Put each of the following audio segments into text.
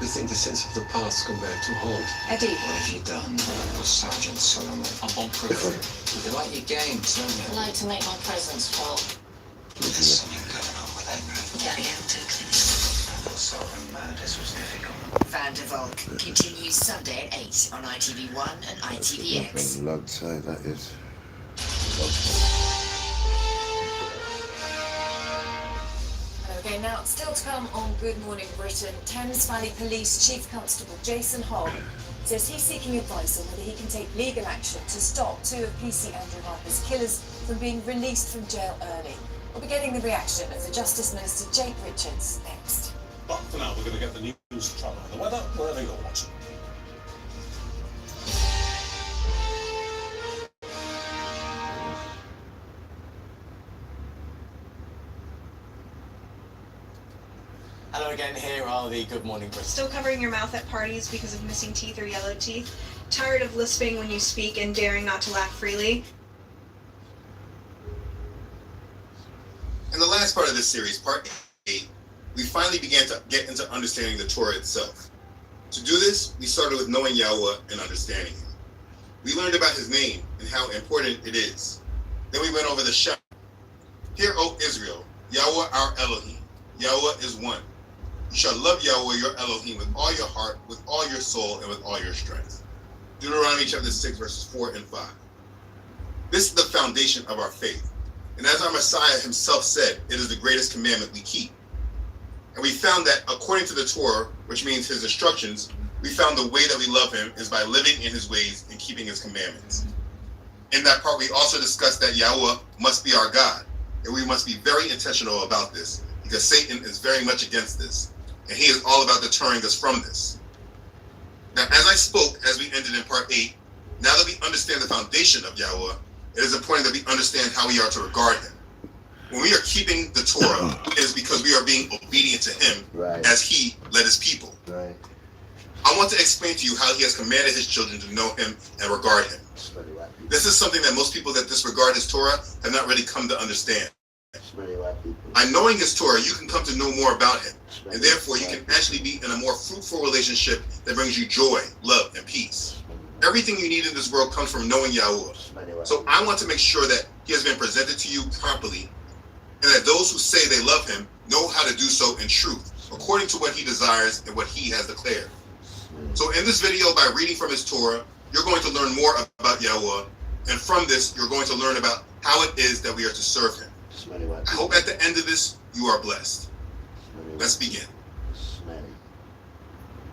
We think the sense of the past come back to haunt. Eddie. What have you done, Sergeant Solomon? I'm on proof. You like your game, don't you? I like to make my presence felt. There's something going on with Edna. Yeah, totally. Solomon murders was difficult. Van der Valk continues Sunday at 8 on ITV1 and ITVX. Log tie, that is. Okay, now still to come on Good Morning Britain, Thames Valley Police Chief Constable Jason Hogg says he's seeking advice on whether he can take legal action to stop two of PC Andrew Harper's killers from being released from jail early. We'll be getting the reaction of the Justice Minister Jake Richards next. But for now, we're going to get the news, the travel, and the weather, wherever you're watching. Hello again, here are the Good Morning Britain. Still covering your mouth at parties because of missing teeth or yellow teeth? Tired of lisping when you speak and daring not to laugh freely? In the last part of this series, part 8, we finally began to get into understanding the Torah itself. To do this, we started with knowing Yahweh and understanding him. We learned about his name and how important it is. Then we went over the Shema. Hear, O Israel, Yahweh our Elohim. Yahweh is one. You shall love Yahweh your Elohim with all your heart, with all your soul, and with all your strength. Deuteronomy chapter 6, verses 4 and 5. This is the foundation of our faith. And as our Messiah himself said, it is the greatest commandment we keep. And we found that according to the Torah, which means his instructions, we found the way that we love him is by living in his ways and keeping his commandments. In that part, we also discussed that Yahweh must be our God, and we must be very intentional about this, because Satan is very much against this, and he is all about deterring us from this. Now, as I spoke, as we ended in part 8, now that we understand the foundation of Yahweh, it is important that we understand how we are to regard him. When we are keeping the Torah, it is because we are being obedient to him as he led his people. Right. I want to explain to you how he has commanded his children to know him and regard him. This is something that most people that disregard his Torah have not really come to understand. By knowing his Torah, you can come to know more about him, and therefore you can actually be in a more fruitful relationship that brings you joy, love, and peace. Everything you need in this world comes from knowing Yahweh. So I want to make sure that he has been presented to you properly, and that those who say they love him know how to do so in truth, according to what he desires and what he has declared. So in this video, by reading from his Torah, you're going to learn more about Yahweh, and from this, you're going to learn about how it is that we are to serve him. I hope at the end of this, you are blessed. Let's begin.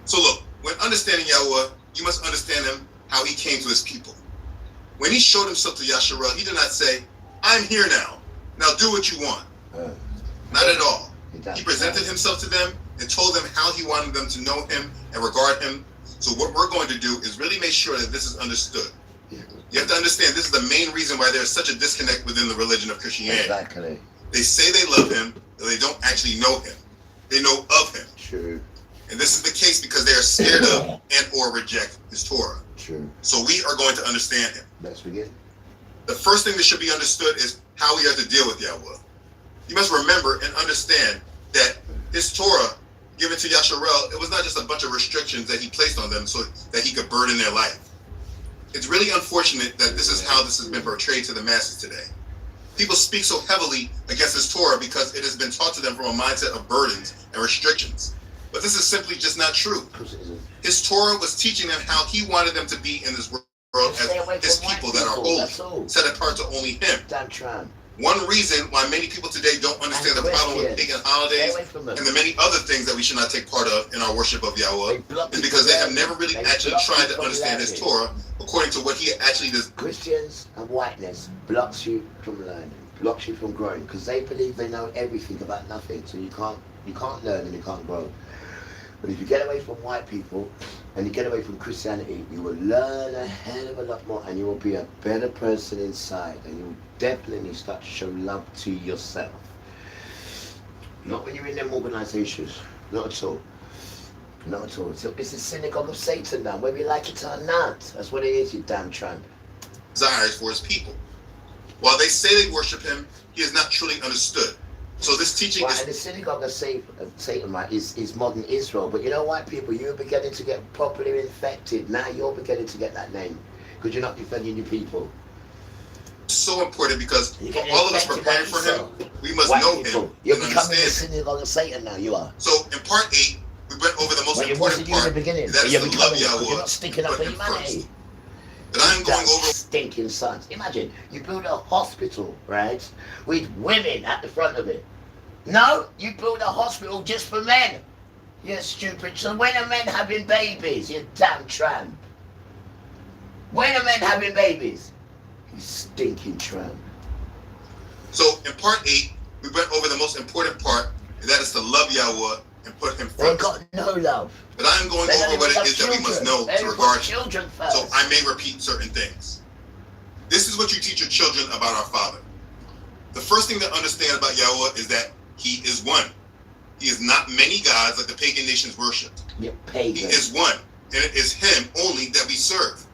So look, when understanding Yahweh, you must understand him, how he came to his people. When he showed himself to Yasharel, he did not say, I'm here now. Now do what you want. Not at all. He presented himself to them and told them how he wanted them to know him and regard him. So what we're going to do is really make sure that this is understood. You have to understand, this is the main reason why there's such a disconnect within the religion of Christianity. Exactly. They say they love him, but they don't actually know him. They know of him. True. And this is the case because they are scared of and or reject his Torah. True. So we are going to understand him. Let's begin. The first thing that should be understood is how we are to deal with Yahweh. You must remember and understand that his Torah given to Yasharel, it was not just a bunch of restrictions that he placed on them so that he could burden their life. It's really unfortunate that this is how this has been portrayed to the masses today. People speak so heavily against his Torah because it has been taught to them from a mindset of burdens and restrictions. But this is simply just not true. His Torah was teaching them how he wanted them to be in this world as his people that are holy, set apart to only him. One reason why many people today don't understand the problem with pagan holidays and the many other things that we should not take part of in our worship of Yahweh is because they have never really actually tried to understand his Torah according to what he actually does. Christians and whiteness blocks you from learning, blocks you from growing, because they believe they know everything about nothing. So you can't learn and you can't grow. But if you get away from white people and you get away from Christianity, you will learn a hell of a lot more and you will be a better person inside, and you will definitely start to show love to yourself. Not when you're in them organizations, not at all. Not at all. It's the synagogue of Satan now, whether you like it or not. That's what it is, you damn tramp. Desires for his people. While they say they worship him, he is not truly understood. So this teaching Right, is and the synagogue of Satan, right, is modern Israel. But you know, white people, you're beginning to get properly infected. Now you're beginning to get that name because you're not defending your people. so important because You're for getting all of us infected by preparing for him, yourself. we must White know people, him you're and becoming the understand him. synagogue of Satan now. You are. So in part 8, we went over the most Well, it important wasn't you in the part. beginning. That But is you're to love becoming it because you're Yahweh not sticking up and for put him humanity. first. That I am going over. Stinking sons. Imagine you build a hospital, right, with women at the front of it. No, you build a hospital just for men. You're stupid. So when are men having babies? You damn tramp. When are men having babies? You stinking tramp. So in part 8, we went over the most important part, and that is to love Yahweh and put him They first. got no love. But I am going They over don't what even it love is that we must know They to put regard him. children first. So I may repeat certain things. This is what you teach your children about our Father. The first thing to understand about Yahweh is that he is one. He is not many gods like the pagan nations worshipped. You pagan. He is one, and it is him only that we serve.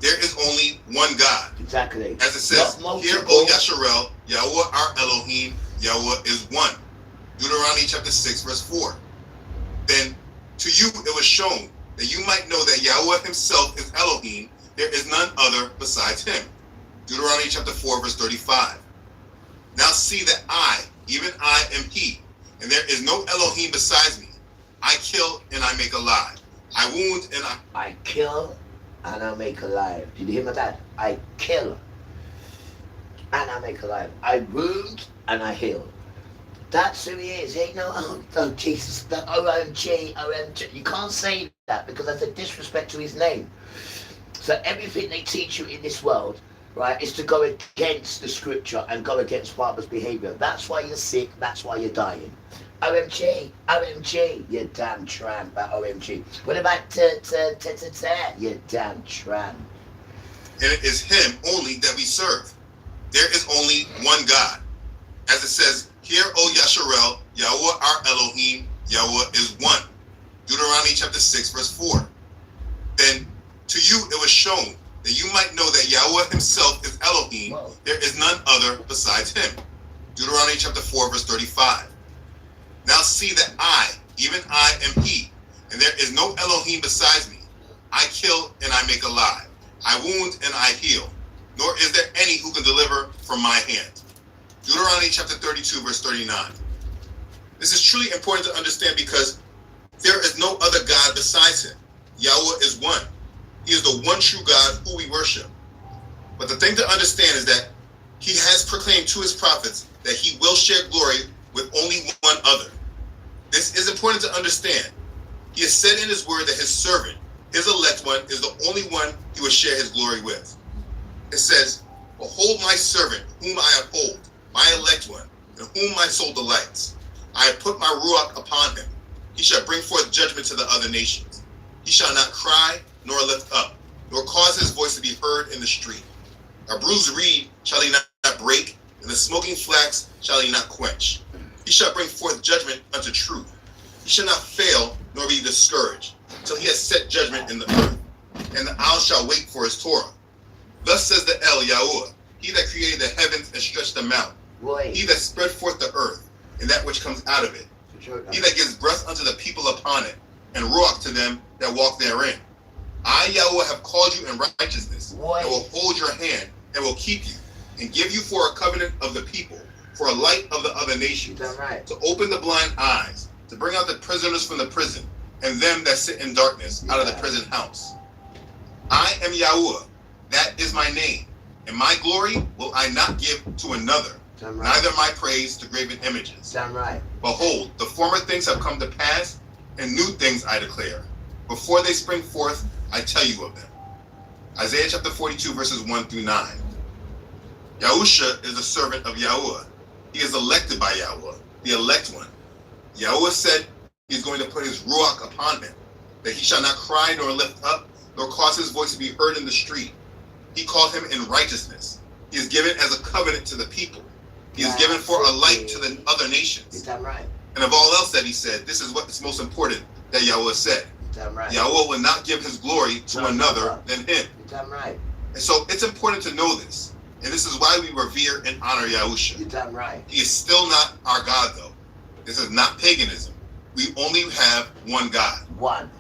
There is only one God. Exactly. As it says, "Hear, O Yasharel, Yahweh our Elohim, Yahweh is one." Deuteronomy chapter 6, verse 4. Then to you it was shown that you might know that Yahweh himself is Elohim. There is none other besides him. Deuteronomy chapter 4, verse 35. Now see that I, even I, am he, and there is no Elohim besides me. I kill and I make alive. I wound and I kill and I make alive. Did you hear my dad? I kill and I make alive. I wound and I heal. That's who he is. He ain't no, oh Jesus, the OMG, OMG. You can't say that because that's a disrespect to his name. So everything they teach you in this world, right, is to go against the scripture and go against Father's behavior. That's why you're sick. That's why you're dying. OMG, OMG, you damn tramp, OMG. What about you damn tramp? and it is him only that we serve. There is only one God. As it says, "Hear, O Yasharel, Yahweh our Elohim, Yahweh is one." Deuteronomy chapter 6, verse 4. Then to you it was shown that you might know that Yahweh himself is Elohim. Whoa. There is none other besides him. Deuteronomy chapter 4, verse 35. Now see that I, even I, am he, and there is no Elohim besides me. I kill and I make alive. I wound and I heal. Nor is there any who can deliver from my hand. Deuteronomy chapter 32, verse 39. This is truly important to understand because there is no other God besides him. Yahweh is one. He is the one true God who we worship. But the thing to understand is that he has proclaimed to his prophets that he will share glory with only one other. This is important to understand. He has said in his word that his servant, his elect one, is the only one he will share his glory with. It says, "Behold my servant, whom I uphold, my elect one, in whom my soul delights. I have put my ruach upon him. He shall bring forth judgment to the other nations. He shall not cry, nor lift up, nor cause his voice to be heard in the street. A bruised reed shall he not break, and the smoking flax shall he not quench. He shall bring forth judgment unto truth. He shall not fail, nor be discouraged, till he has set judgment in the earth. And the owl shall wait for his Torah. Thus says the El Yahweh, he that created the heavens and stretched them out. He that spread forth the earth, and that which comes out of it. He that gives breath unto the people upon it, and ruach to them that walk therein. I, Yahweh, have called you in righteousness, and will hold your hand, and will keep you, and give you for a covenant of the people, for a light of the other nations, Right. to open the blind eyes, to bring out the prisoners from the prison, and them that sit in darkness out of the prison house. I am Yahweh, that is my name, and my glory will I not give to another, Right. neither my praise to graven images. Damn right. Behold, the former things have come to pass, and new things I declare. Before they spring forth, I tell you of them. Isaiah chapter 42, verses 1 through 9. Yahusha is a servant of Yahweh. He is elected by Yahweh, the elect one. Yahweh said he is going to put his ruach upon him, that he shall not cry nor lift up, nor cause his voice to be heard in the street. He called him in righteousness. He is given as a covenant to the people. He is given for a light to the other nations. Damn right. And of all else that he said, this is what is most important that Yahweh said. Damn right. Yahweh will not give his glory to another than him. Damn right. And so it's important to know this. And this is why we revere and honor Yahusha. You're damn right. He is still not our God, though. This is not paganism. We only have one God. One.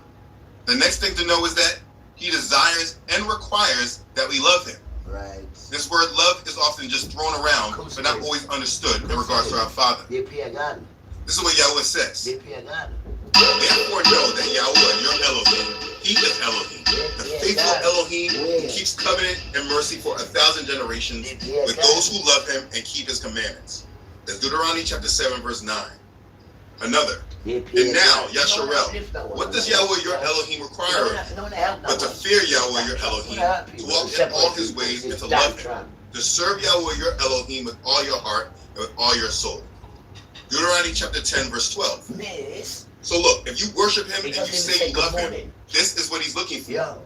The next thing to know is that he desires and requires that we love him. Right. This word love is often just thrown around, but not always understood in regards to our Father. This is what Yahweh says. Therefore know that Yahweh, your Elohim, he is Elohim, the faithful Elohim who keeps covenant and mercy for 1,000 generations with those who love him and keep his commandments. That's Deuteronomy chapter 7, verse 9. Another. And now, Yasharel, what does Yahweh your Elohim require of you? But to fear Yahweh your Elohim, to walk in all his ways and to love him, to serve Yahweh your Elohim with all your heart and with all your soul. Deuteronomy chapter 10, verse 12. So look, if you worship him and you say you love him, this is what he's looking for.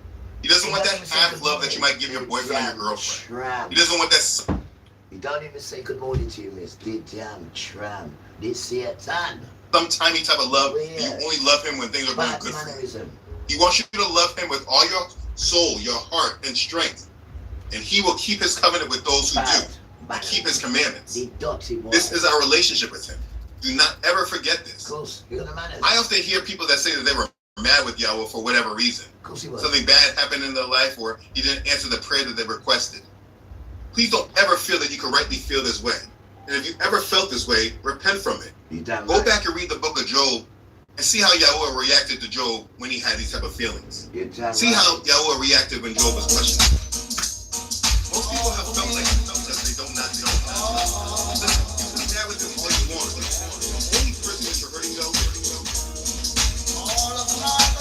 He doesn't want that half love that you might give your boyfriend or your girlfriend. He doesn't want that. He don't even say good morning to you, miss. Good damn tram. This here time. Some tiny type of love. You only love him when things are going good for you. He wants you to love him with all your soul, your heart, and strength. And he will keep his covenant with those who do. And keep his commandments. This is our relationship with him. Do not ever forget this. I often hear people that say that they were mad with Yahweh for whatever reason. Something bad happened in their life, or he didn't answer the prayer that they requested. Please don't ever feel that you can rightly feel this way. And if you ever felt this way, repent from it. Go back and read the book of Job and see how Yahweh reacted to Job when he had these type of feelings. See how Yahweh reacted when Job was questioned. Most people have felt like they don't not know. Listen, you can be mad with him all you want. The only person that you're hurting though. All of my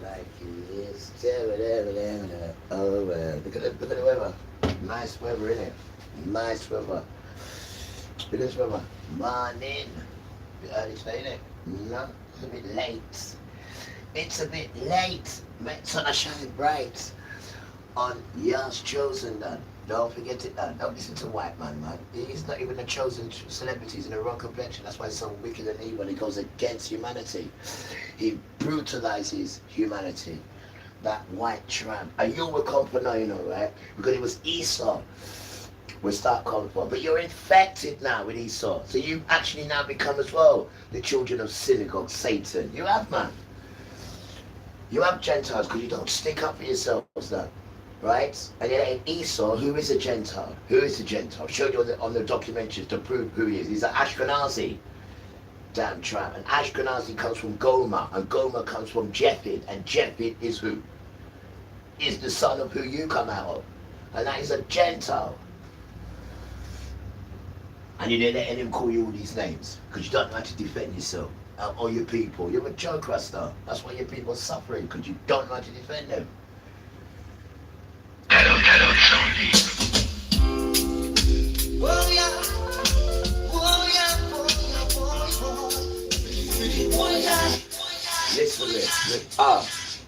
like it is. Oh, look at the weather. Nice weather, innit? Nice weather. Look at this weather. Morning. Bit early today, innit? No, it's a bit late. It's a bit late. Make sun shine bright on yours chosen, done. Don't forget it, done. Don't listen to white man. He's not even a chosen celebrity. He's in the wrong complexion. That's why he's so wicked and evil. He goes against humanity. He brutalizes humanity. That white tramp. And you will come for now, you know, right? Because it was Esau. We'll start coming for. But you're infected now with Esau. So you've actually now become as well the children of synagogue, Satan. You have, man. You have Gentiles because you don't stick up for yourselves now. Right? And yet Esau, who is a Gentile? Who is a Gentile? I showed you on the documentaries to prove who he is. He's an Ashkenazi. Damn tramp. And Ashkenazi comes from Gomer. And Gomer comes from Japheth. And Japheth is who? Is the son of who you come out of. And that is a Gentile. And you didn't let him call you all these names. Because you don't know how to defend yourself. Or your people. You're a joke, Rasta. That's why your people are suffering. Because you don't know how to defend them. Listen,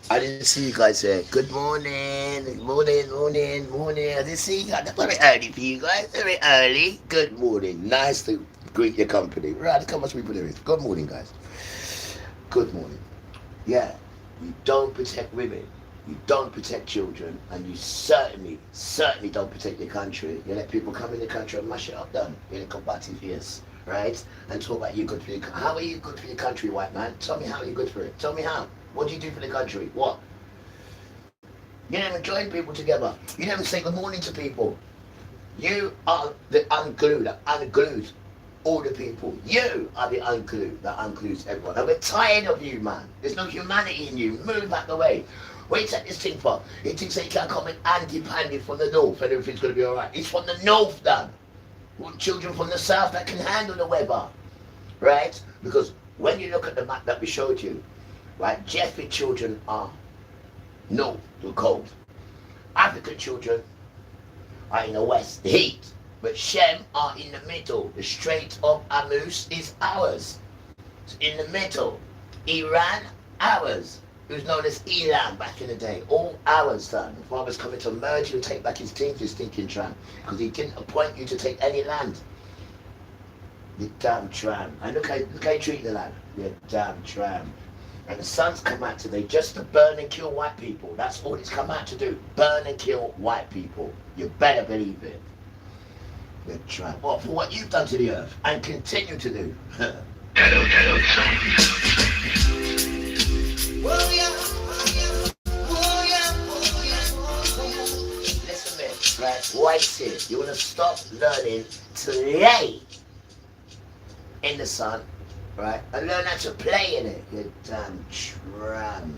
I didn't see you guys there. Good morning, morning. I didn't see you guys. Very early for you guys. Very early. Good morning. Nice to greet your company. Right, look how much people there is. Good morning, guys. Good morning. Yeah, you don't protect women. You don't protect children, and you certainly don't protect your country. You let people come in the country and mash it up, done. You're the combative, yes, right? And talk about you good for your country. How are you good for your country, white man? Tell me how you're good for it. Tell me how. What do you do for the country? What? You never join people together. You never say good morning to people. You are the unglued that unglues all the people. You are the unglued that unglues everyone. And we're tired of you, man. There's no humanity in you. Move out the way. What you take this thing for? He thinks that he can't come in anti-pandy from the north and everything's going to be alright. It's from the north, done. Want children from the south that can handle the weather. Right? Because when you look at the map that we showed you, right, Japheth children are north, the cold. African children are in the west, the heat. But Shem are in the middle. The Strait of Hormuz is ours. It's in the middle. Iran, ours. It was known as Elam back in the day. All ours, son. The father's coming to merge you and take back his team for his stinking tramp. Because he didn't appoint you to take any land. You damn tramp. And look how you treat the land. You damn tramp. And the sun's come out today just to burn and kill white people. That's all it's come out to do. Burn and kill white people. You better believe it. You tramp. What? For what you've done to the earth. And continue to do. Listen, man, right? White's here. You want to stop learning to lay in the sun, right? And learn how to play in it, you damn tramp.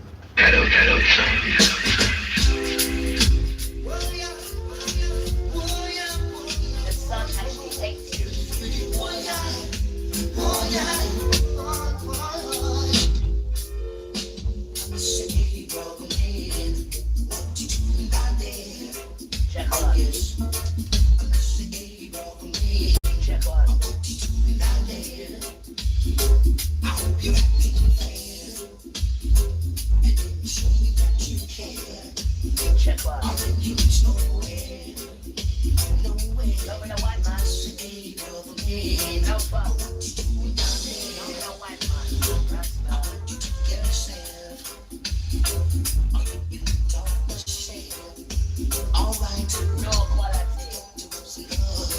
The sun actually hates you. Check on. Check on. Check on. Don't know white man. No fuck. Don't know white man.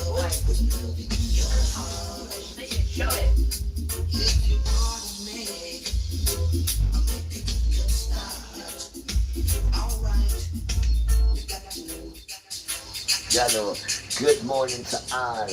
Alright, no quality. Show it. Hello. Good morning to all.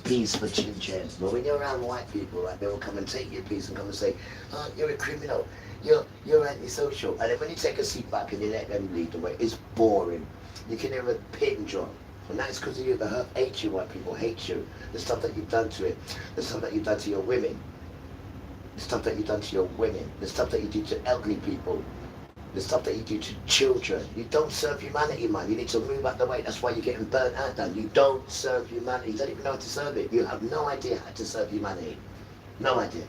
Peace for children. But when you're around white people, right, they will come and take your peace and come and say, oh, you're a criminal. You're antisocial. And then when you take a seat back and you let them lead the way, it's boring. You can hear a pin drop. And that's because of you. The hate you, white people hate you. The stuff that you've done to it. The stuff that you've done to your women. the stuff that you've done to your women, the stuff that you do to elderly people, the stuff that you do to children. You don't serve humanity, man. You need to move out the way. That's why you're getting burnt out, Dan. You don't serve humanity. You don't even know how to serve it. You have no idea how to serve humanity. No idea.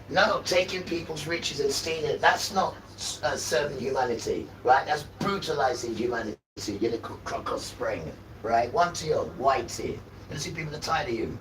No, taking people's riches and stealing it, that's not serving humanity, right? That's brutalizing humanity. You're the crocodile spring, right? One to your whitey. You see people are tired of you.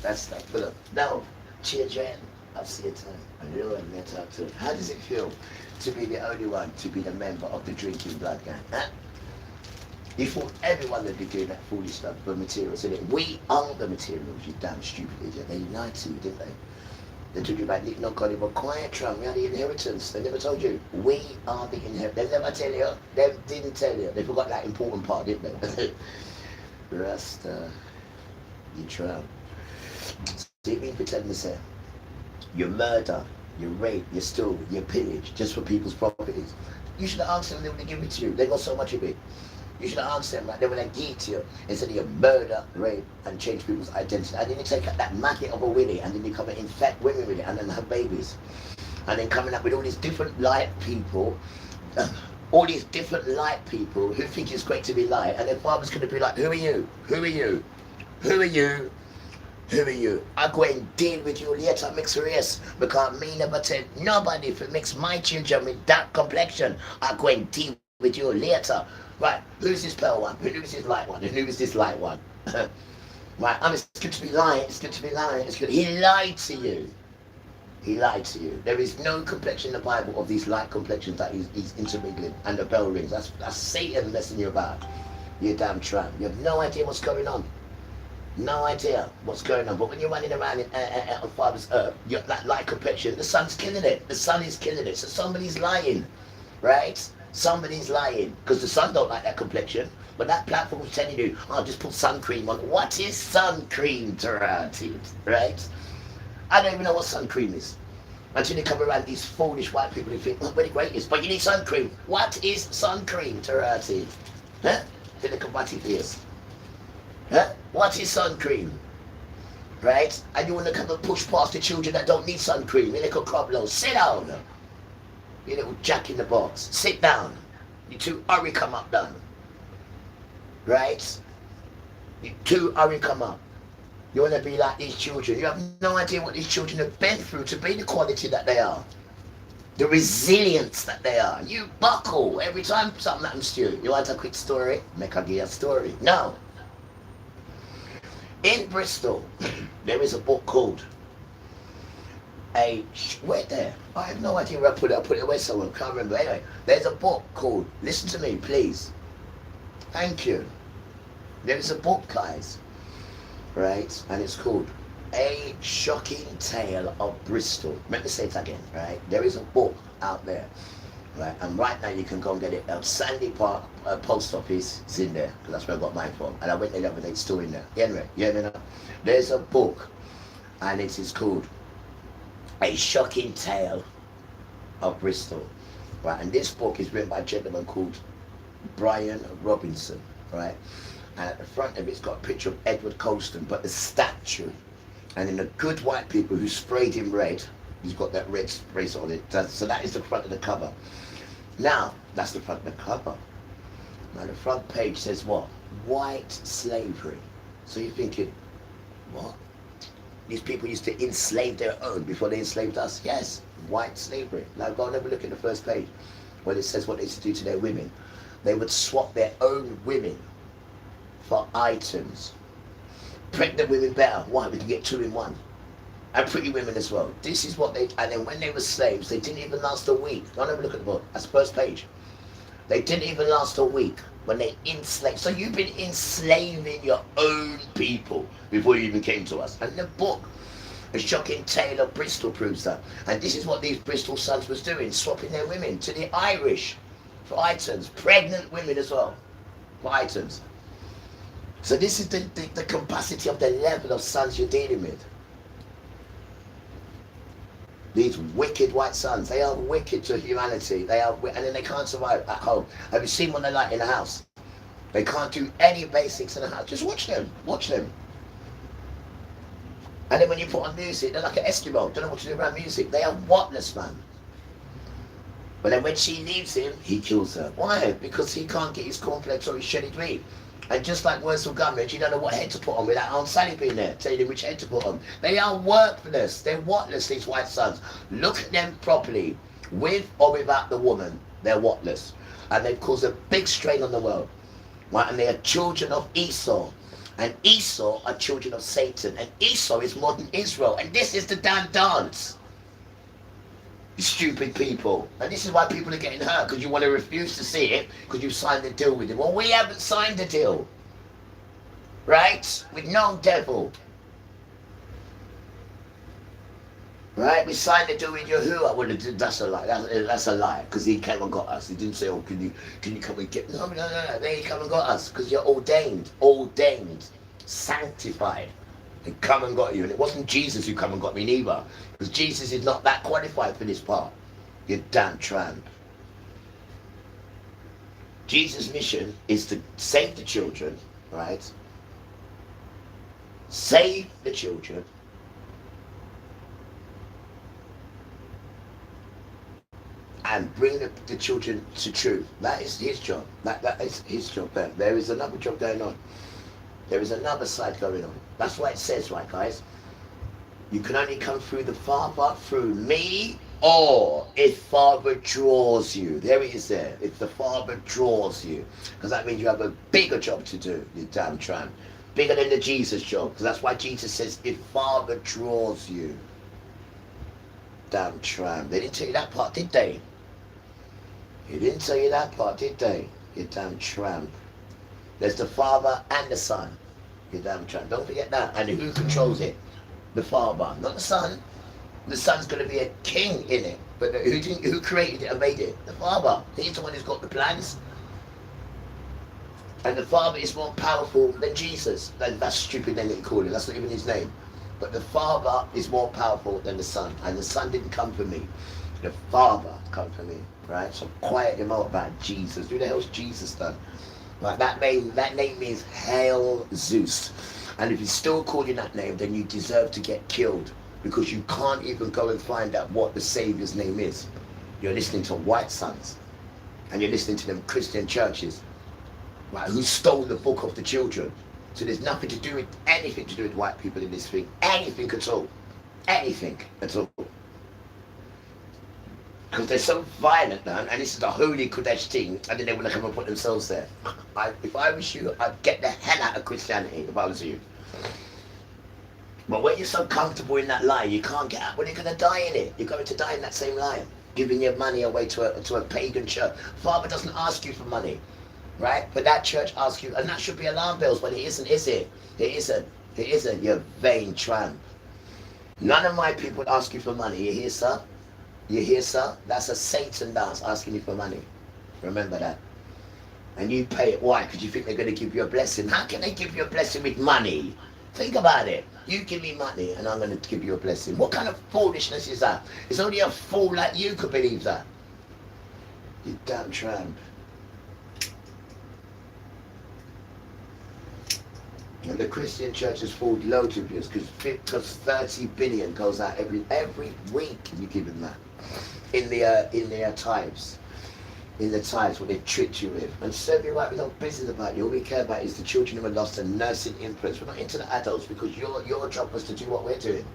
That's that. But look, now, children, I've seen it. How does it feel to be the only one to be the member of the drinking blood gang? Huh? You thought everyone would be doing that foolish stuff, but materials, innit? We are the materials, you damn stupid idiot. They lied to you, didn't they? They told you about Nick Knock on him, quiet Trump, we are the inheritance. They never told you. We are the inheritance. They never tell you. They didn't tell you. They forgot that important part, didn't they? Rasta, you Trump. See me pretend to say, you murder, you rape, you steal, you pillage just for people's properties. You should have asked them, they would have given it to you. They got so much of it. You should have asked them, right? They would have give it to you instead of you murder, rape, and change people's identity. And then you take that maggot of a willy and then you come and infect women with it and then have babies. And then coming up with all these different light people, all these different light people who think it's great to be light, and their father's going to be like, who are you? Who are you? Who are you? Who are you? I go and deal with you later, mixed race. Because me never tell nobody if it mix my children with that complexion. I go and deal with you later. Right, who's this pale one? Who's this light one? And who is this light one? Right, it's good to be lying, it's good to be lying, it's good. He lied to you. He lied to you. There is no complexion in the Bible of these light complexions that he's intermingling, and the bell rings. That's Satan messing you about. You damn tramp. You have no idea what's going on. No idea what's going on. But when you're running around on Father's earth, that light complexion, the sun's killing it. The sun is killing it. So somebody's lying, right? Somebody's lying, because the sun don't like that complexion. But that platform is telling you, oh, just put sun cream on. What is sun cream, Tarati? Right? I don't even know what sun cream is. Until you come around these foolish white people who think, oh, very great is, but you need sun cream. What is sun cream, Tarati? Huh? Then they come back to this. Huh? What is sun cream? Right? And you want to come and push past the children that don't need sun cream. You little croblos. Sit down. You little jack in the box. Sit down. You two hurry come up done. Right? You two hurry come up. You want to be like these children. You have no idea what these children have been through to be the quality that they are. The resilience that they are. You buckle every time something happens to you. You want a quick story? Make I give you a story. No. In Bristol, there is a book called where there? I have no idea where I put it. I put it away somewhere. I can't remember. Anyway, there's a book called, listen to me, please. Thank you. There is a book, guys, right? And it's called A Shocking Tale of Bristol. Let me say it again, right? There is a book out there, right? And right now you can go and get it. Sandy Park post office is in there, because that's where I got mine from. And I went there the other day, it's still in there. Anyway, you know, there's a book, and it is called A Shocking Tale of Bristol, right? And this book is written by a gentleman called Brian Robinson, right? And at the front of it's got a picture of Edward Colston, but the statue, and then the good white people who sprayed him red, he's got that red spray on it. So that is the front of the cover. Now, that's the front of the cover. Now the front page says what? White slavery. So you're thinking, what? These people used to enslave their own before they enslaved us? Yes, white slavery. Now go and have a look at the first page, where it says what they used to do to their women. They would swap their own women for items. Pregnant women better. Why? We can get 2 in 1. And pretty women as well. This is what they, and then when they were slaves, they didn't even last a week. Go and have a look at the book. That's the first page. They didn't even last a week when they enslaved. So you've been enslaving your own people before you even came to us. And the book, A Shocking Tale of Bristol, proves that. And this is what these Bristol sons was doing, swapping their women to the Irish for items. Pregnant women as well for items. So this is the capacity of the level of sons you're dealing with. These wicked white sons, they are wicked to humanity. They are, and then they can't survive at home. Have you seen what they're like in the house? They can't do any basics in the house. Just watch them. Watch them. And then when you put on music, they're like an Eskimo. Don't know what to do around music. They are whatless, man. But then when she leaves him, he kills her. Why? Because he can't get his cornflakes or his shredded wheat. And just like Wurzel Gummidge, you don't know what head to put on without Aunt Sally being there, telling you which head to put on. They are worthless. They're whatless, these white sons. Look at them properly. With or without the woman, they're whatless. And they've caused a big strain on the world. Right? And they are children of Esau. And Esau are children of Satan. And Esau is modern Israel. And this is the damn dance. Stupid people. And this is why people are getting hurt, because you want to refuse to see it because you've signed a deal with him. Well, we haven't signed a deal, right? With no devil, right? We signed a deal with Yahuwah. Well, that's a lie. That's a lie, because he came and got us. He didn't say, oh, can you come and get? No. Then he come and got us, because you're ordained, sanctified. They come and got you. And it wasn't Jesus who come and got me neither, because Jesus is not that qualified for this part. You damn tramp. Jesus' mission is to save the children, right? Save the children. And bring the children to truth. That is his job. That is his job there. There is another job going on. There is another side going on. That's why it says, right, guys? You can only come through the Father through me, or if Father draws you. There it is there. If the Father draws you. Because that means you have a bigger job to do, you damn tramp. Bigger than the Jesus job. Because that's why Jesus says, if Father draws you. Damn tramp. They didn't tell you that part, did they? He didn't tell you that part, did they? You damn tramp. There's the Father and the Son. You damn tramp. Don't forget that. And who controls it? The Father, not the Son. The Son's going to be a king in it. But who created it and made it? The Father. He's the one who's got the plans. And the Father is more powerful than Jesus. And that's stupid name that you call it. That's not even his name. But the Father is more powerful than the Son. And the Son didn't come for me. The Father come for me. Right? So quiet him out about Jesus. Who the hell's Jesus done? Right? That name means Hail Zeus. And if he's still calling that name, then you deserve to get killed. Because you can't even go and find out what the Saviour's name is. You're listening to white sons. And you're listening to them Christian churches. Right, who stole the book of the children. So there's nothing to do with, anything to do with white people in this thing. Anything at all. Anything at all. Because they're so violent now, and this is the holy Kodesh thing, and then they want to come and put themselves there. If I was you, I'd get the hell out of Christianity if I was you. But when you're so comfortable in that lie, you can't get out. Well, you're going to die in it. You're going to die in that same lie. Giving your money away to a pagan church. Father doesn't ask you for money, right? But that church asks you, and that should be alarm bells, but it isn't, is it? It isn't. It isn't, you vain tramp. None of my people ask you for money. You hear, sir? You hear, sir? That's a Satan dance asking you for money. Remember that. And you pay it. Why? Because you think they're going to give you a blessing. How can they give you a blessing with money? Think about it. You give me money and I'm going to give you a blessing. What kind of foolishness is that? It's only a fool like you could believe that. You damn tramp. And the Christian church has fooled loads of years because 30 billion goes out every week. You give them that in their tithes, in the tithes what they tricked you with. And so you're right, we don't business about you. All we care about is the children who are lost and nursing influence. We're not into the adults because your job was to do what we're doing,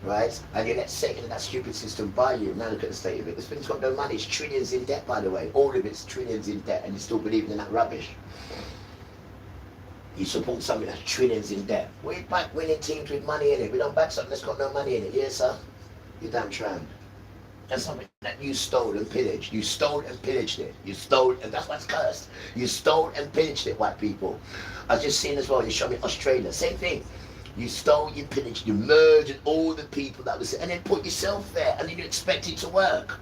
right? And you let Satan and that stupid system buy you. Now look at the state of it. This thing's got no money. It's trillions in debt, by the way. All of it's trillions in debt, and you're still believing in that rubbish. You support something that's trillions in debt. We back winning teams with money in it. We don't back something that's got no money in it. Yes, sir? You damn tramp. That's something that you stole and pillaged. You stole and pillaged it. You stole, and that's what's cursed. You stole and pillaged it, white people. I've just seen as well, you showed me Australia. Same thing. You stole, you pillaged, you murdered all the people that was, and then put yourself there, and then you expect it to work.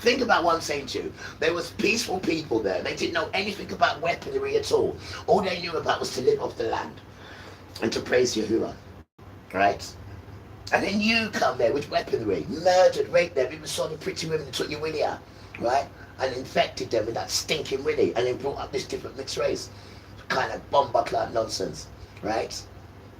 Think about what I'm saying to you. There was peaceful people there. They didn't know anything about weaponry at all. All they knew about was to live off the land and to praise Yahuwah, right? And then you come there with weaponry, murdered, raped them, even saw the pretty women that took your willy out, right? And infected them with that stinking willy, and then brought up this different mixed race. Kind of bomber club nonsense, right?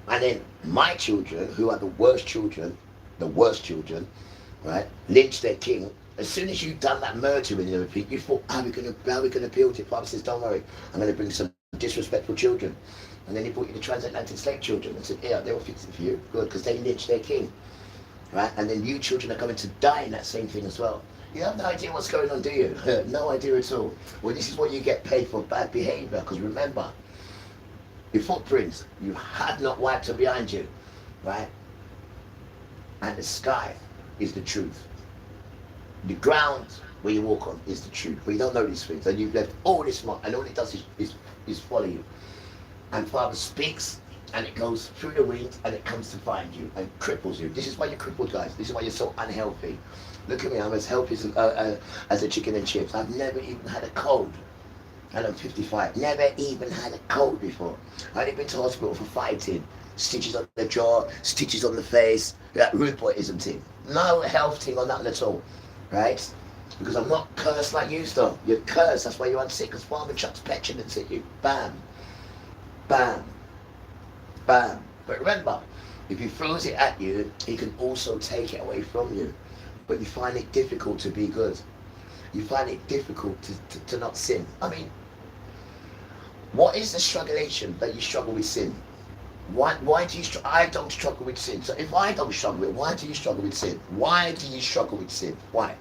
And then my children, who are the worst children, right, lynched their king. As soon as you've done that murder and everything, you thought, how are we going to build it? Father says, don't worry, I'm going to bring some disrespectful children. And then he brought you the transatlantic slave children and said, yeah, they'll fix it for you. Good, because they lynched their king. Right? And then you children are going to die in that same thing as well. You have no idea what's going on, do you? No idea at all. Well, this is what you get paid for bad behavior. Because remember, your footprints, you had not wiped them behind you. Right? And the sky is the truth. The ground where you walk on is the truth. But you don't know these things. And you've left all this mark. And all it does is follow you. And Father speaks, and it goes through the wind, and it comes to find you and cripples you. This is why you're crippled, guys. This is why you're so unhealthy. Look at me, I'm as healthy as a chicken and chips. I've never even had a cold. And I'm 55. Never even had a cold before. I've only been to hospital for fighting. Stitches on the jaw, stitches on the face, that rude boyism thing. No health thing or nothing at all, right? Because I'm not cursed like you, still. You're cursed, that's why you're unsick, because Father chucks petulance at you. Bam. Bam. Bam. But remember, if he throws it at you, he can also take it away from you. But you find it difficult to be good. You find it difficult to not sin. I mean, what is the strugglation that you struggle with sin? Why do you I don't struggle with sin. So if I don't struggle with it, why do you struggle with sin? Why do you struggle with sin? Why?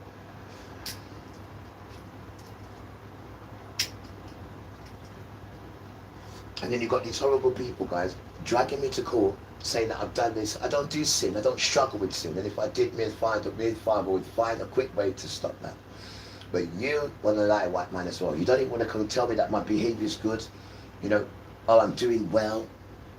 And then you've got these horrible people, guys, dragging me to court, saying that I've done this. I don't do sin. I don't struggle with sin. And if I did, me and Father would find a quick way to stop that. But you want to lie, white man, as well. You don't even want to come and tell me that my behavior is good. You know, oh, I'm doing well.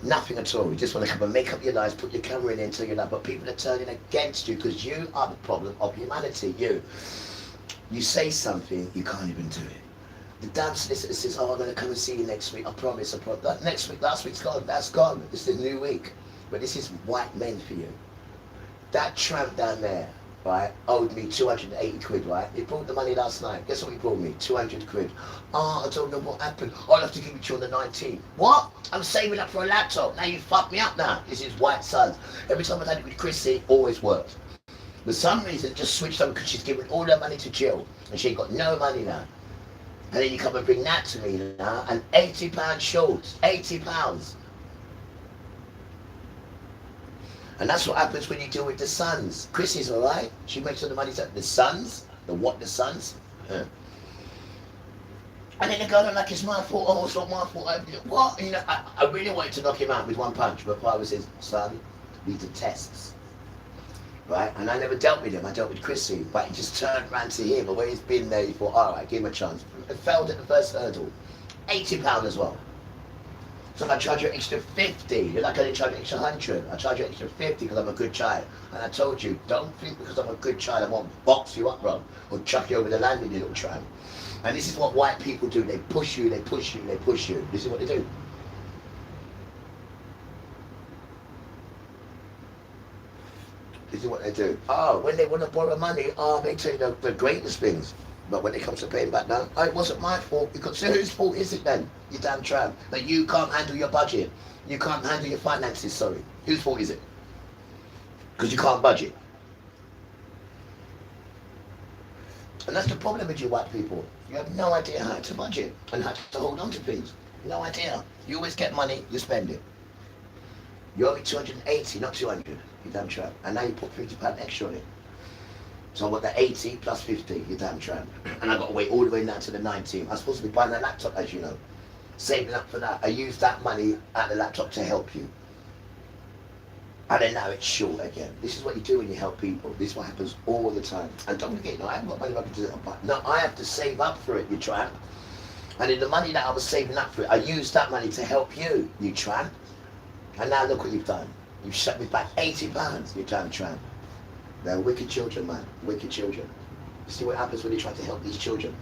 Nothing at all. You just want to come and make up your lies, put your camera in and tell you that. But people are turning against you because you are the problem of humanity. You say something, you can't even do it. The damn solicitor says, oh, I'm going to come and see you next week. I promise. Next week, last week's gone. That's gone. It's the new week. But this is white men for you. That tramp down there, right, owed me 280 quid, right? He brought the money last night. Guess what he brought me? 200 quid. Oh, I don't know what happened. I'll have to give it to you on the 19th. What? I'm saving up for a laptop. Now you fucked me up now. This is white sons. Every time I've done it with Chrissy, always worked. For some reason, it just switched on because she's given all her money to Jill. And she ain't got no money now. And then you come and bring that to me now, and £80 short. £80. And that's what happens when you deal with the sons. Chrissy's alright. She makes all the money. The sons? The sons? Yeah. And then they go on like it's my fault. Oh, it's not my fault. What? You know, I really wanted to knock him out with one punch. But Father says, son, these are tests. Right? And I never dealt with him. I dealt with Chrissy. But he just turned around to him. But when he's been there, he thought, alright, give him a chance. It failed at the first hurdle. £80 as well. So I charge you an extra 50. You're like, I didn't charge you an extra 100. I charge you an extra 50 because I'm a good child. And I told you, don't think because I'm a good child I won't box you up, bro, or chuck you over the land, you little tramp. And this is what white people do. They push you, they push you, they push you. This is what they do. This is what they do. Oh, when they want to borrow money, oh, they tell you the greatest things. But when it comes to paying back now, oh, it wasn't my fault. Because so whose fault is it then? You damn tramp. That you can't handle your budget. You can't handle your finances, sorry. Whose fault is it? Because you can't budget. And that's the problem with you white people. You have no idea how to budget and how to hold on to things. No idea. You always get money, you spend it. You owe me 280, not 200. You damn tramp. And now you put £50 extra on it. So I want the 80 plus 50, you damn tramp. And I got to wait all the way down to the 19th. I'm supposed to be buying a laptop, as you know. Saving up for that. I used that money at the laptop to help you. And then now it's short again. This is what you do when you help people. This is what happens all the time. And don't forget, I haven't got money I can do it. No, I have to save up for it, you tramp. And in the money that I was saving up for it, I used that money to help you, you tramp. And now look what you've done. You've shut me back £80, you damn tramp. They're wicked children, man. Wicked children. You see what happens when you try to help these children?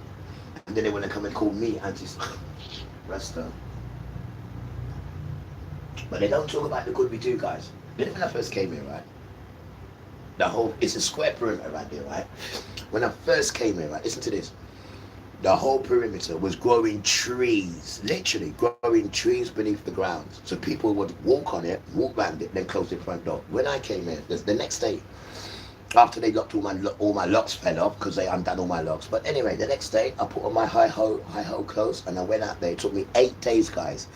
And then they want to come and call me anti-Rasta. But they don't talk about the good we do, guys. You know when I first came here, right? It's a square perimeter around here, right? When I first came here, right, listen to this. The whole perimeter was growing trees, literally growing trees beneath the ground. So people would walk on it, walk around it, then close their front door. When I came here, the next day, after they locked all my locks fell off because they undone all my locks. But anyway, the next day I put on my hi-ho clothes and I went out there. It took me 8 days, guys,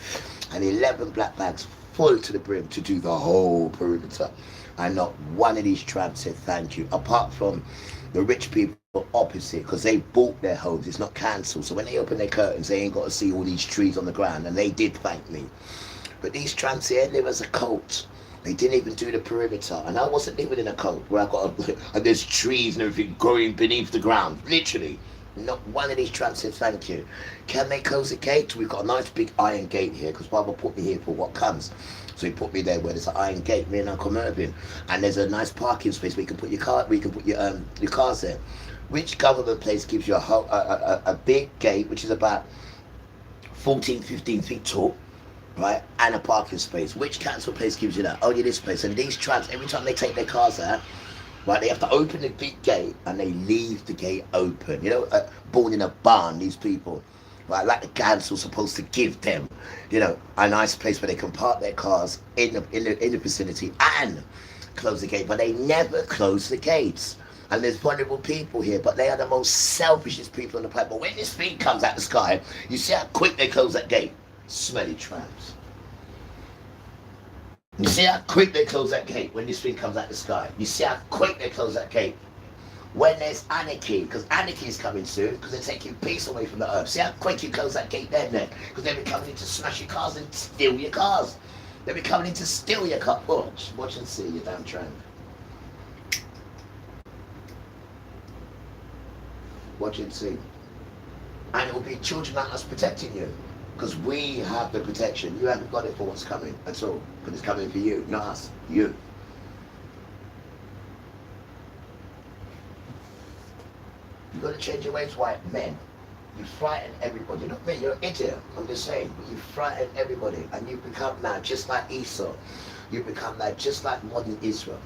and 11 black bags full to the brim to do the whole perimeter. And not one of these tramps said thank you, apart from the rich people opposite, because they bought their homes. It's not cancelled. So when they open their curtains, they ain't got to see all these trees on the ground, and they did thank me. But these tramps here live as a cult. They didn't even do the perimeter, and I wasn't living in a cult where I got and there's trees and everything growing beneath the ground. Literally, not one of these tramps said thank you. Can they close the gate? We've got a nice big iron gate here because Baba put me here for what comes. So he put me there where there's an iron gate, me and Uncle Mervyn, and there's a nice parking space where you can put your car, where you can put your cars there. Which government place gives you a big gate which is about 14, 15 feet tall? Right, and a parking space? Which council place gives you that? Only this place. And these tramps, every time they take their cars out, right, they have to open the big gate and they leave the gate open. You know, born in a barn, these people, right, like the council's supposed to give them, you know, a nice place where they can park their cars in the vicinity and close the gate. But they never close the gates. And there's vulnerable people here, but they are the most selfishest people on the planet. But when this thing comes out the sky, you see how quick they close that gate. Smelly tramps. You see how quick they close that gate when this thing comes out the sky? You see how quick they close that gate? When there's anarchy, because anarchy is coming soon, because they're taking peace away from the earth. See how quick you close that gate then? Because they'll be coming in to smash your cars and steal your cars. They'll be coming in to steal your car. Watch and see, you damn tramp. Watch and see. And it will be children like us protecting you. Because we have the protection. You haven't got it for what's coming at all. But it's coming for you, not us. You. You've got to change your ways, white men. You frighten everybody. Not me, you're an idiot. I'm just saying. But you frighten everybody. And you become now just like Esau. You become now just like modern Israel.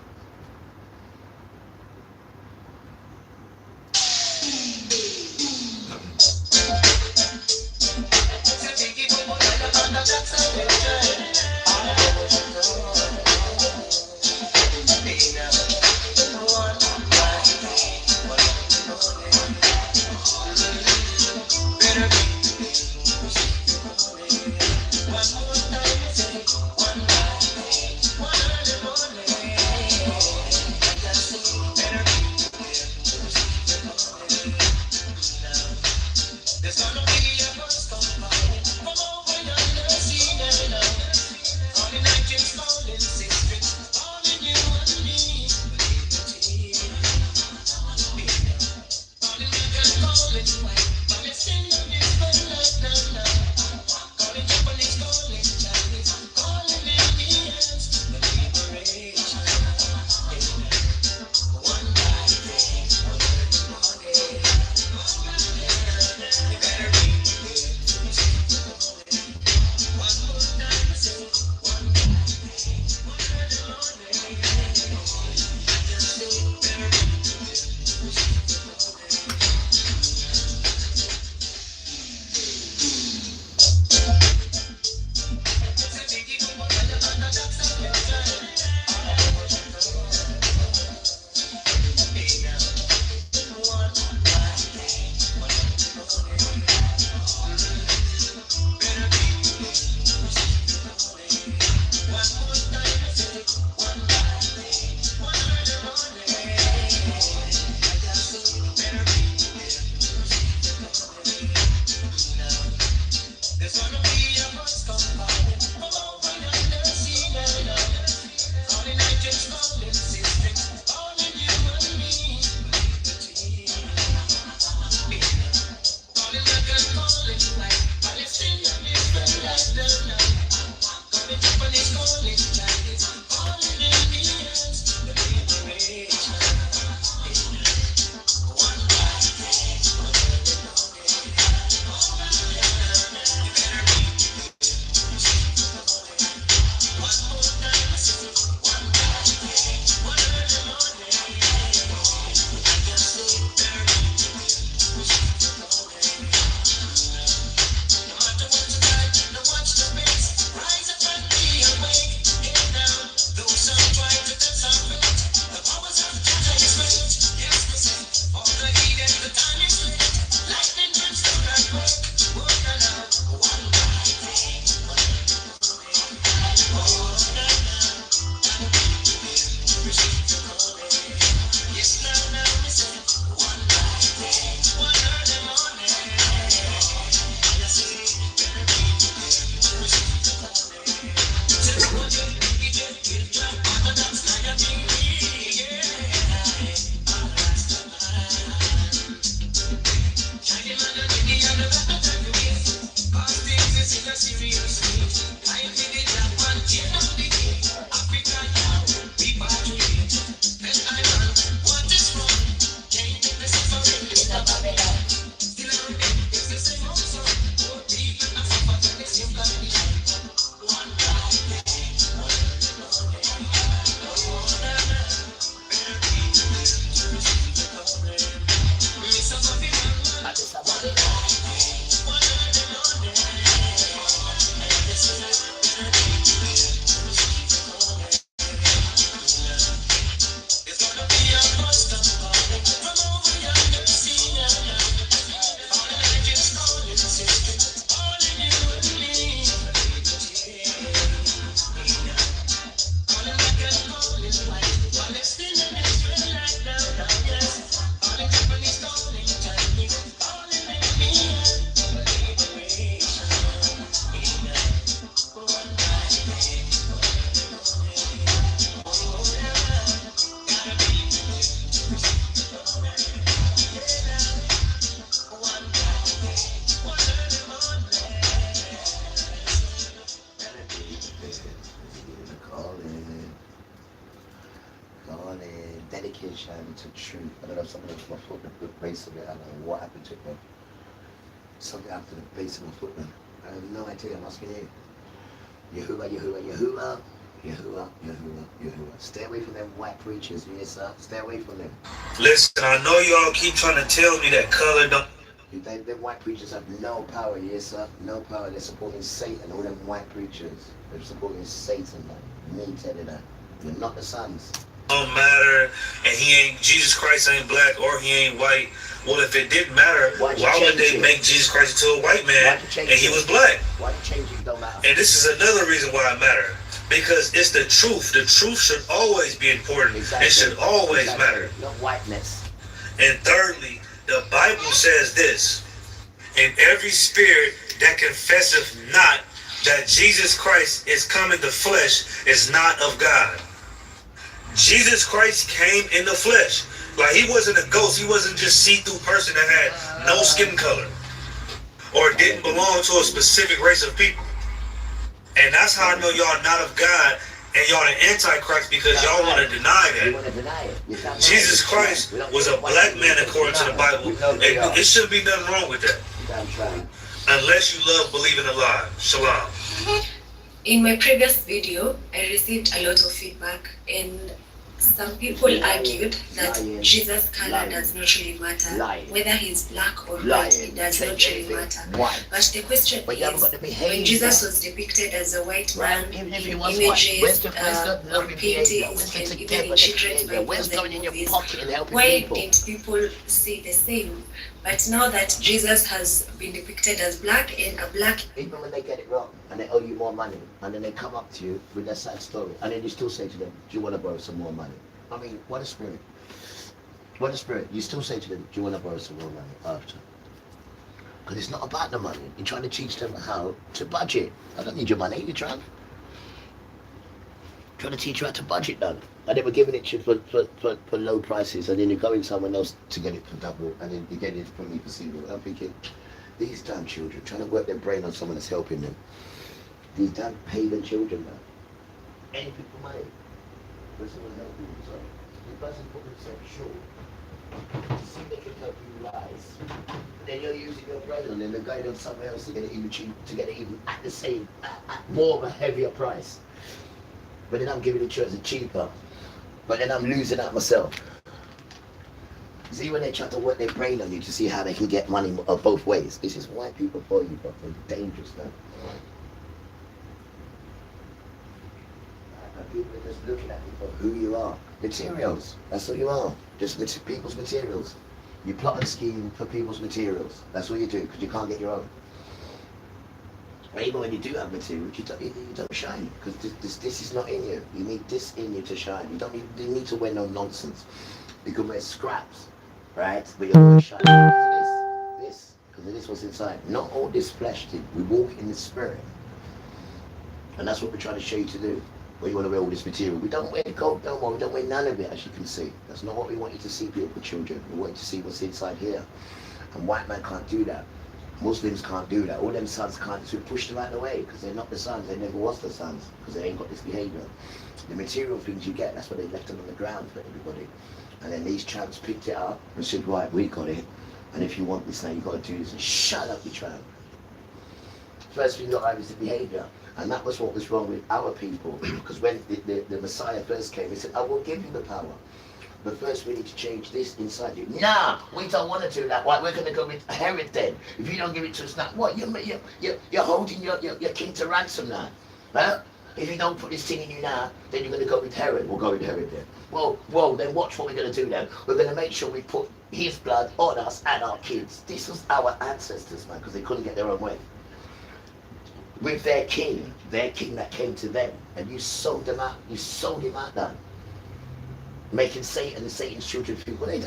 dedication to truth. I don't know, something else my foot, the base of it, I don't know what happened to it, man. Something happened to the base of my foot, man. I have no idea, I'm asking you. Yahuwah, Yahuwah, Yahuwah, Yahuwah, Yahuwah, Yahuwah. Stay away from them white preachers, yes sir, stay away from them. Listen, I know y'all keep trying to tell me that color don't... Them white preachers have no power, yes sir, no power. They're supporting Satan, all them white preachers. They're supporting Satan, man. Me tell you that. You're not the sons. Don't matter, and he ain't, Jesus Christ ain't black or he ain't white. Well, if it didn't matter, why would they make Jesus Christ into a white man and he was black? Why you change it? Don't matter. And this is another reason why it matter. Because it's the truth. The truth should always be important. Exactly. It should always matter. Not whiteness. And thirdly, the Bible says this: in every spirit that confesseth not that Jesus Christ is come in the flesh is not of God. Jesus Christ came in the flesh. Like, he wasn't a ghost. He wasn't just see-through person that had no skin color or didn't belong to a specific race of people. And that's how I know y'all not of God and y'all the Antichrist, because y'all want to deny that. You want to deny it. Jesus Christ was a black man according to the Bible. And it shouldn't be nothing wrong with that. Unless you love believing a lie. Shalom. In my previous video, I received a lot of feedback, and some people argued that Jesus' color does not really matter. Whether he's black or white, it does not really matter. But the question is, when Jesus was depicted as a white man in images, on paintings, and even in children's Bibles and movies, why didn't people say the same? But now that Jesus has been depicted as black and a black... Even when they get it wrong and they owe you more money and then they come up to you with their sad story and then you still say to them, do you want to borrow some more money? I mean, what a spirit. What a spirit. You still say to them, do you want to borrow some more money after? Because it's not about the money. You're trying to teach them how to budget. I don't need your money, you're trying to teach you how to budget, though. And they were giving it to you for low prices, and then you're going somewhere else to get it for double, and then you get it from me for single. And I'm thinking, these damn children, trying to work their brain on someone that's helping them. These damn pagan children, man. Anything for money. When someone helping you, so the person put themselves short to see they can help you rise. Then you're using your brain, and then they're going on somewhere else to get it even cheap, to get it even at the same, at more of a heavier price. But then I'm giving it to you as a cheaper. But then I'm losing out myself. See, when they try to work their brain on you to see how they can get money both ways. This is white people for you, but they're dangerous, man. And people are just looking at you for who you are. Materials. That's what you are. Just people's materials. You plot and scheme for people's materials. That's what you do, because you can't get your own. But even when you do have material, you don't shine, because this is not in you. You need this in you to shine. You need to wear no nonsense. You can wear scraps, right? But you're going to shine this, because this was inside. Not all this flesh did. We walk in the spirit. And that's what we're trying to show you to do. When you want to wear all this material. We don't wear gold no more. We don't wear none of it, as you can see. That's not what we want you to see, beautiful children. We want you to see what's inside here. And white man can't do that. Muslims can't do that. All them sons can't, so we push them out of the way, because they're not the sons. They never was the sons, because they ain't got this behavior. The material things you get, that's why they left them on the ground for everybody. And then these tramps picked it up and said, right, we got it. And if you want this now, you've got to do this. And shut up, you tramp. First thing you got to have is the behavior. And that was what was wrong with our people. Because when the Messiah first came, he said, I will give you the power. But first we need to change this inside you. Nah, we don't want to do that. Why? We're going to go with Herod then. If you don't give it to us now, what? You're holding your king to ransom now. Huh? If you don't put this thing in you now, then you're going to go with Herod. We'll go with Herod then. Well, then watch what we're going to do then. We're going to make sure we put his blood on us and our kids. This was our ancestors, man, because they couldn't get their own way. With their king that came to them. And you sold them out. You sold him out now. Making Satan and Satan's children feel, well, they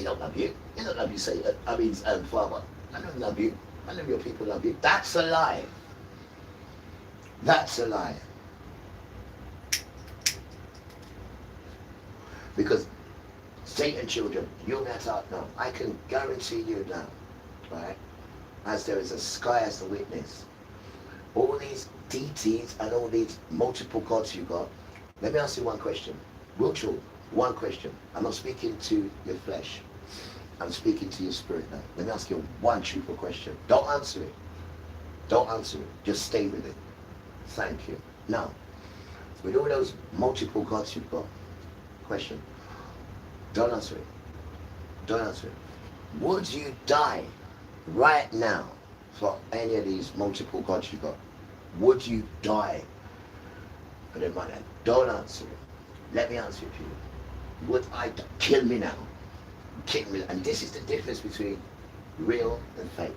don't love you. They don't love you, Satan. I mean, Father. I don't love you. I know your people love you. That's a lie. That's a lie. Because Satan children, you're not out now. I can guarantee you now, right? As there is a sky as the witness. All these DTs and all these multiple gods you got. Let me ask you one question. Will One question. I'm not speaking to your flesh. I'm speaking to your spirit now. Let me ask you one truthful question. Don't answer it. Don't answer it. Just stay with it. Thank you. Now, with all those multiple gods you've got, question. Don't answer it. Don't answer it. Would you die right now for any of these multiple gods you've got? Would you die for them right now? Don't answer it. Let me answer it for you. Would I kill me now? Kill me. And this is the difference between real and fake.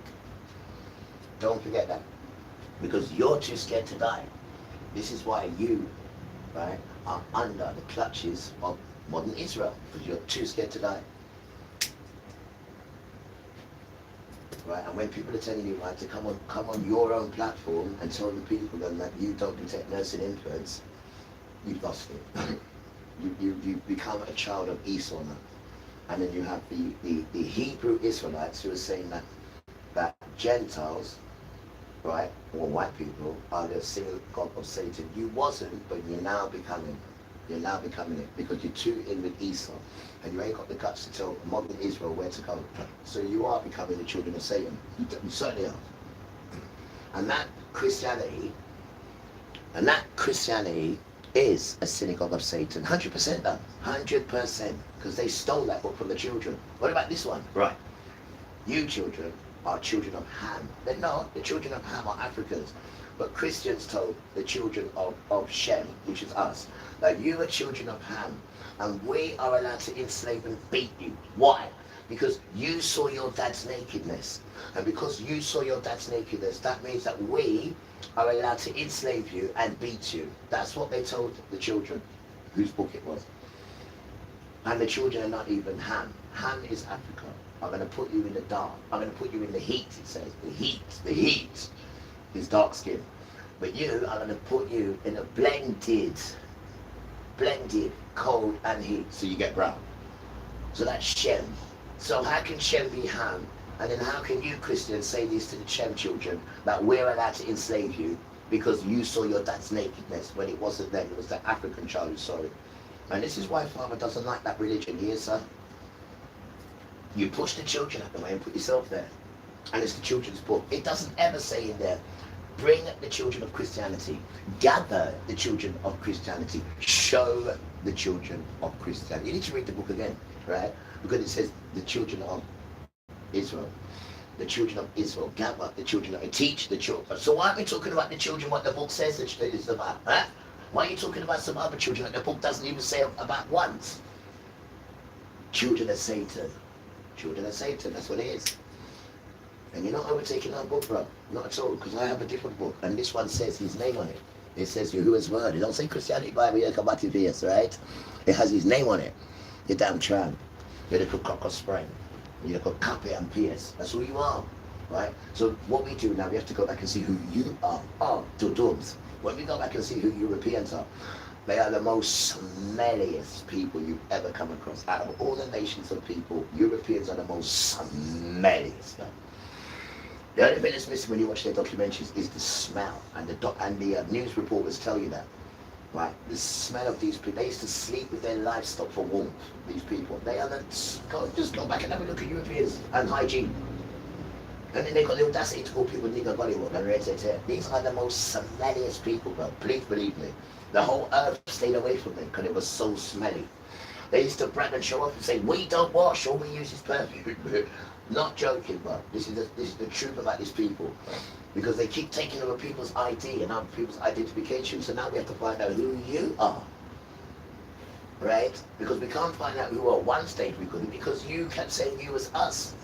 Don't forget that. Because you're too scared to die. This is why you, right, are under the clutches of modern Israel. Because you're too scared to die. Right? And when people are telling you, right, to come on your own platform and tell the people that you don't detect nursing influence, you've lost it. You've become a child of Esau now. And then you have the Hebrew Israelites who are saying that Gentiles, right, or white people, are the synagogue of Satan. You wasn't, but you're now becoming. You're now becoming it because you're too in with Esau. And you ain't got the guts to tell modern Israel where to go. So you are becoming the children of Satan. You certainly are. And that Christianity is a synagogue of Satan. 100% done. 100%. Because they stole that book from the children. What about this one? Right. You children are children of Ham. They're not. The children of Ham are Africans. But Christians told the children of Shem, which is us, that you are children of Ham. And we are allowed to enslave and beat you. Why? Because you saw your dad's nakedness. And because you saw your dad's nakedness, that means that we are allowed to enslave you and beat you. That's what they told the children, whose book it was. And the children are not even Ham. Ham is Africa. I'm going to put you in the dark. I'm going to put you in the heat, it says. The heat is dark skin. But you, I'm going to put you in a blended cold and heat, so you get brown. So that's Shem. So how can Shem be Ham? And then how can you Christians say this to the Shem children, that we're allowed to enslave you because you saw your dad's nakedness when it wasn't them, it was the African child who saw it. And this is why Father doesn't like that religion here, sir. You push the children out the way and put yourself there. And it's the children's book. It doesn't ever say in there, bring the children of Christianity, gather the children of Christianity, show the children of Christianity. You need to read the book again, right? Because it says the children of Israel. The children of Israel, gather the children of, teach the children. So why aren't we talking about the children, what the book says it's about, huh? Why are you talking about some other children that the book doesn't even say about once? Children of Satan. Children of Satan, that's what it is. And you're not overtaking our book, bro. Not at all, because I have a different book. And this one says his name on it. It says Yahuwah's word. It don't say Christianity Bible, you're combative VS, right? It has his name on it. You damn tramp. You're the cocker spring. You're the copy and PS. That's who you are, right? So what we do now, we have to go back and see who you are. Oh, to dooms. When we go back and see who Europeans are, they are the most smelliest people you've ever come across. Out of all the nations of people, Europeans are the most smelliest. The only thing that's missing when you watch their documentaries is the smell, and the news reporters tell you that, right? The smell of these people. They used to sleep with their livestock for warmth. These people, they are just go back and have a look at Europeans and hygiene. And then they got the audacity to call people nigger gollywog and red. These are the most smelliest people, bro. Please believe me. The whole earth stayed away from them because it was so smelly. They used to brag and show off and say, we don't wash, all we use is perfume. Not joking, bro. This is the truth about these people. Because they keep taking over people's ID and other people's identification. So now we have to find out who you are. Right? Because we can't find out who are one stage we couldn't, because you kept saying you was us.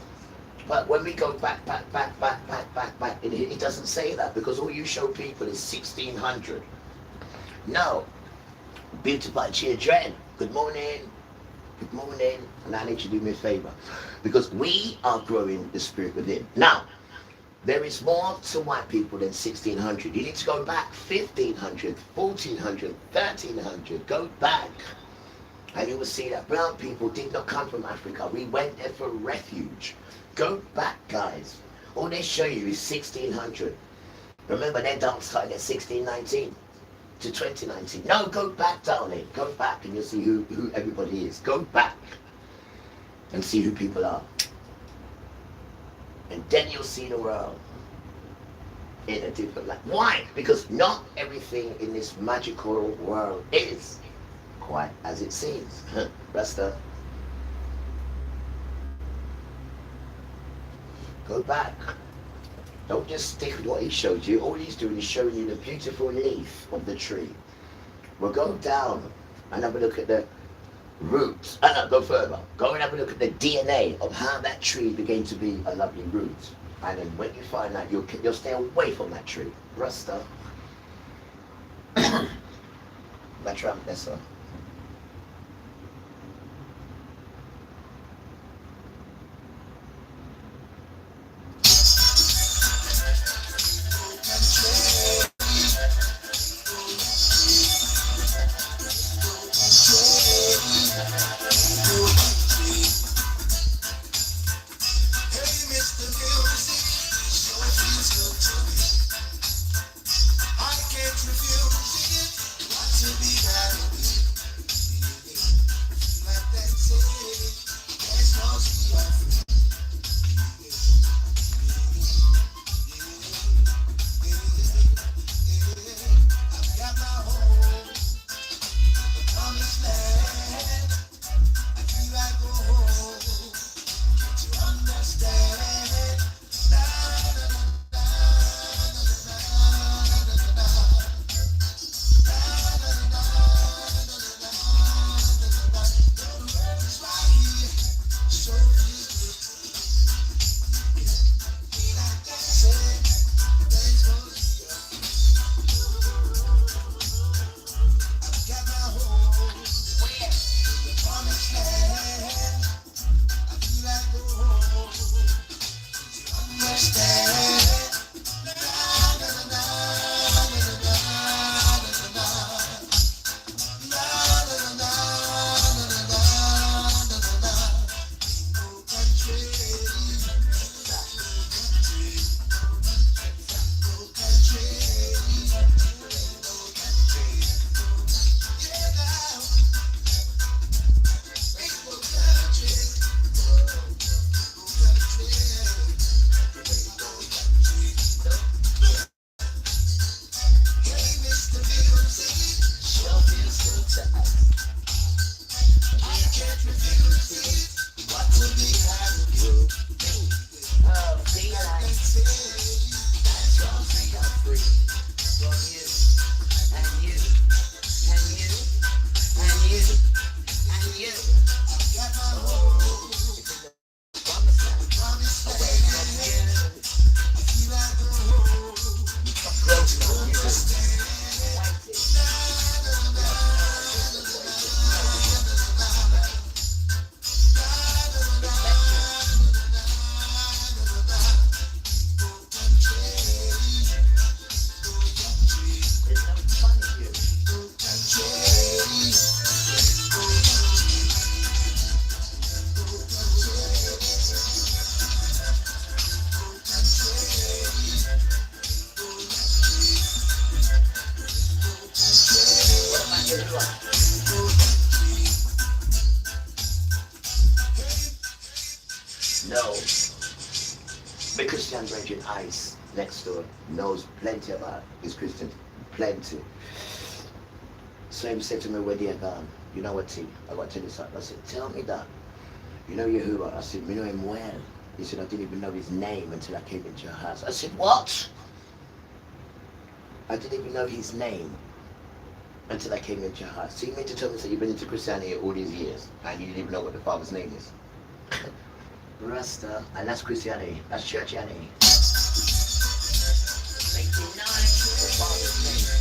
But when we go back, it doesn't say that, because all you show people is 1600. No. Beautiful children. Good morning. Good morning. And I need you to do me a favor, because we are growing the spirit within. Now, there is more to white people than 1600. You need to go back 1500, 1400, 1300. Go back. And you will see that brown people did not come from Africa. We went there for refuge. Go back, guys. All they show you is 1600. Remember, their dance started at 1619. to 2019. No, go back, darling. Go back and you'll see who everybody is. Go back and see who people are. And then you'll see the world in a different light. Why? Because not everything in this magical world is quite as it seems. Rasta. Go back. Don't just stick with what he showed you. All he's doing is showing you the beautiful leaf of the tree. Well, go down and have a look at the roots. Go further. Go and have a look at the DNA of how that tree began to be a lovely root. And then when you find that, you'll stay away from that tree. Rasta. Matram Nessa. No. The Christian Virgin Ice next door knows plenty about his Christian. Plenty. So he said to me, where they gone? You know what, T? I got to tell you something. I said, tell me that. You know Yahuwah? I said, we know him well. He said, I didn't even know his name until I came into your house. I said, what? I didn't even know his name until I came into your house. So you mean to tell me that you've been into Christianity all these years and you didn't even know what the Father's name is? Rasta, and that's Christianity. That's churchianity. 89, the Father's name.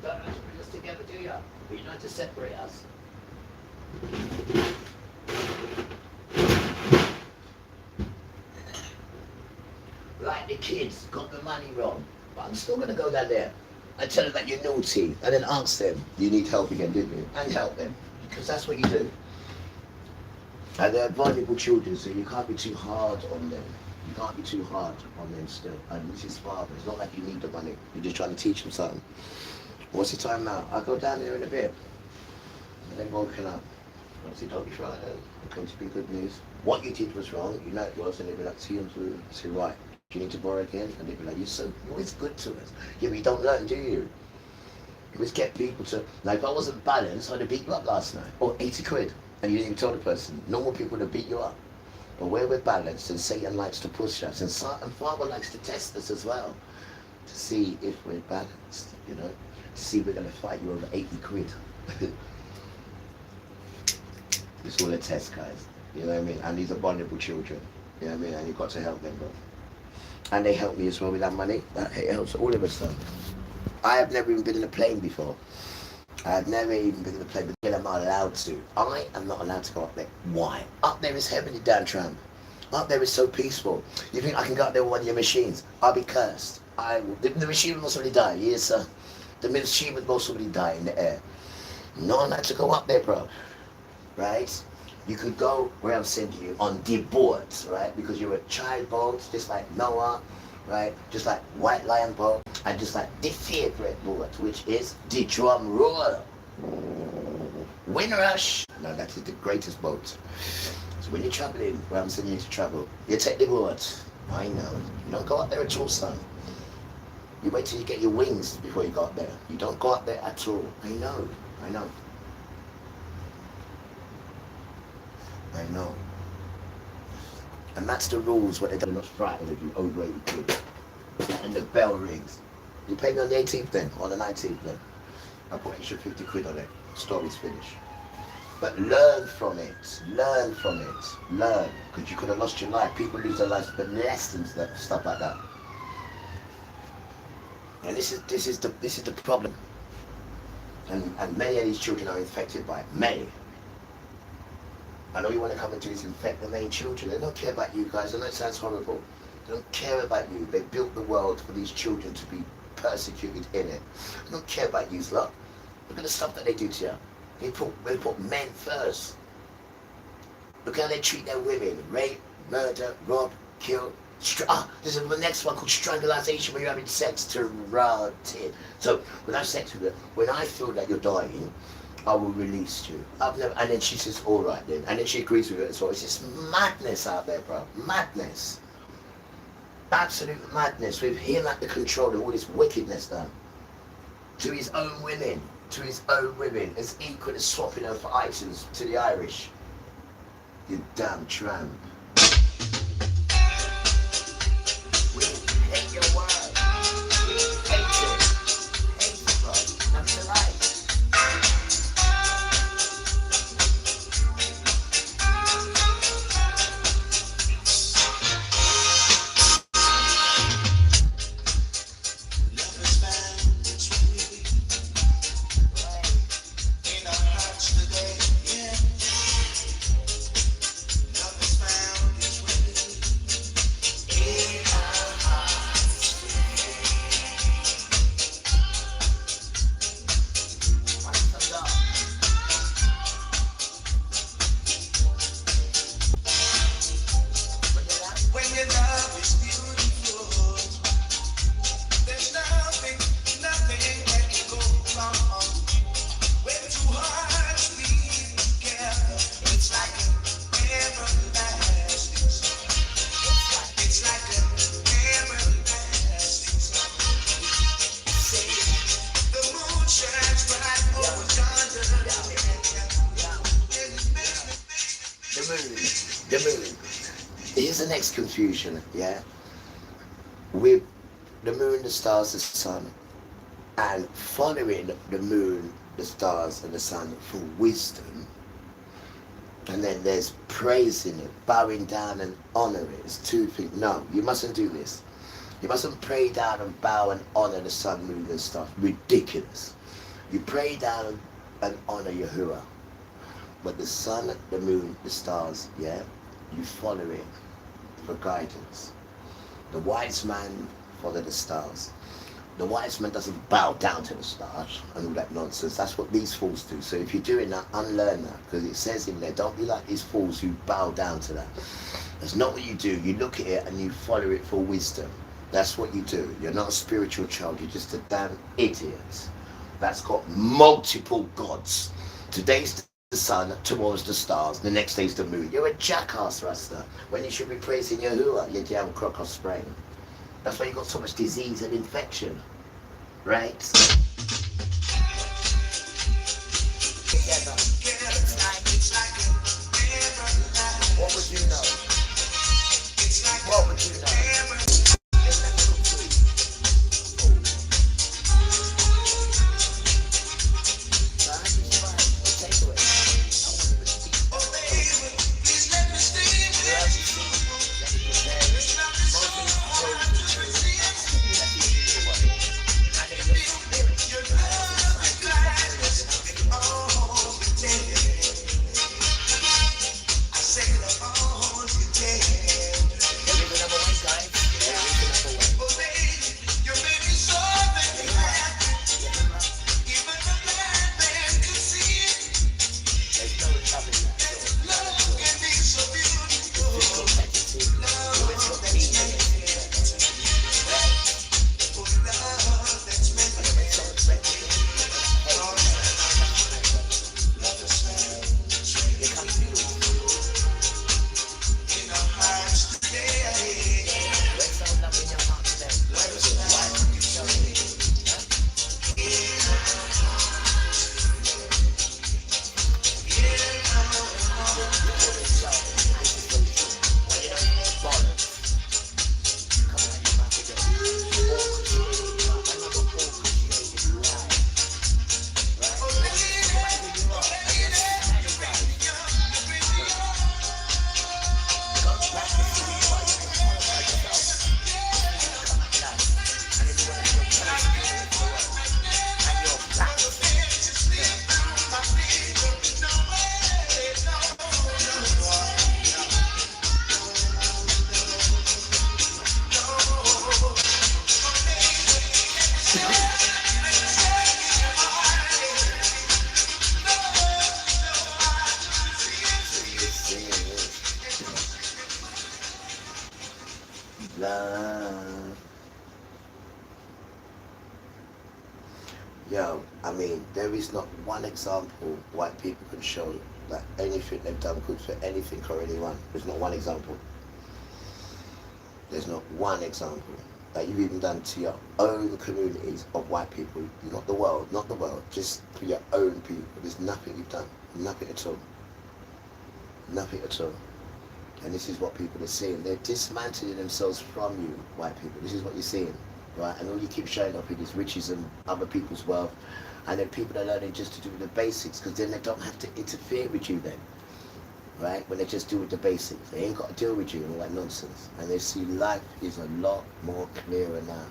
don't have to bring us together, do you? But you know to separate us. Like the kids got the money wrong, but I'm still gonna go down there and tell them that you're naughty, and then ask them, "Do you need help again, didn't you?" And help them, because that's what you do. And they're vulnerable children, so you can't be too hard on them. You can't be too hard on them still. And this is father. It's not like you need the money. You're just trying to teach them something. What's the time now? I'll go down there in a bit. And then woken up. Obviously, don't be frightened. It's going to be good news. What you did was wrong. You know it was, and they'd be like, see him through. Say, right. Do you need to borrow again? And they'd be like, you're always good to us. Yeah, but you don't learn, do you? You always get people to, like, if I wasn't balanced, I'd have beat you up last night. Or 80 quid. And you didn't even tell the person. Normal people would have beat you up. But where we're balanced, and Satan likes to push us, and Father likes to test us as well, to see if we're balanced, you know, to see if we're going to fight you over 80 quid. It's all a test, guys. You know what I mean? And these are vulnerable children. You know what I mean? And you've got to help them, bro. And they help me as well with that money. That helps all of us, though. I have never even been in a plane before. I've never even been in a plane, but I'm not allowed to. I am not allowed to go up there. Why? Up there is heavenly, Dan Tramp. Up there is so peaceful. You think I can go up there with one of your machines? I'll be cursed. The machine will most probably die. Yes, sir. The machine would most probably die in the air. Not allowed to go up there, bro. Right? You could go where I'm sending you on the boat, right? Because you're a child boat, just like Noah, right? Just like White Lion boat, and just like the favorite boat, which is the drum roll. Windrush. No, that is the greatest boat. So when you're traveling where I'm sending you to travel, you take the boat. I know. You don't go up there at all, son. You wait till you get your wings before you go up there. You don't go up there at all. I know. I know. I know. And that's the rules, what they're not frightened of you over 80 quid. And the bell rings. You pay me on the 18th then, or the 19th then. I put extra 50 quid on it. Story's finished. But learn from it. Learn from it. Learn. Because you could have lost your life. People lose their lives, but lessons, stuff like that. And this is the problem. And many of these children are infected by it. Many. And all you want to come and do is infect the main children. They don't care about you guys. I know it sounds horrible. They don't care about you. They built the world for these children to be persecuted in it. They don't care about you, lot. Look at the stuff that they do to you. They put men first. Look how they treat their women. Rape, murder, rob, kill. There's the next one called strangulation, where you're having sex to rotted. So when I have sex with her, when I feel that you're dying, I will release you. And then she says, all right then. And then she agrees with it as well. It's just madness out there, bro. Madness. Absolute madness, with him at the control of all this wickedness done. To his own women. To his own women. It's equal as swapping her for items to the Irish. You damn tramp. We hate your word. We hate it. Hate it, bro. That's the life. The moon. Here's the next confusion, yeah? With the moon, the stars, the sun, and following the moon, the stars, and the sun for wisdom. And then there's praising it, bowing down and honor it. It's two things. No, you mustn't do this. You mustn't pray down and bow and honor the sun, moon and stars. Ridiculous. You pray down and honor Yahuwah. But the sun, the moon, the stars, yeah, you follow it for guidance. The wise man follow the stars. The wise man doesn't bow down to the stars and all that nonsense. That's what these fools do. So if you're doing that, unlearn that. Because it says in there, don't be like these fools who bow down to that. That's not what you do. You look at it and you follow it for wisdom. That's what you do. You're not a spiritual child. You're just a damn idiot. That's got multiple gods. Today's the sun, tomorrow's the stars, the next day's the moon. You're a jackass, Rasta. When you should be praising Yahuwah, you damn crocodile brain. That's why you got so much disease and infection, right? Together. What would you know? What would you know? Yo, I mean, there is not one example white people can show that anything they've done good for anything or anyone. There's not one example. There's not one example that you've even done to your own communities of white people. Not the world, just for your own people. There's nothing you've done. Nothing at all. Nothing at all. And this is what people are seeing. They're dismantling themselves from you, white people. This is what you're seeing. Right, and all you keep showing up is riches and other people's wealth, and then people are learning just to do the basics, because then they don't have to interfere with you then, right? When they just do with the basics, they ain't got to deal with you and all that nonsense, and they see life is a lot more clearer now,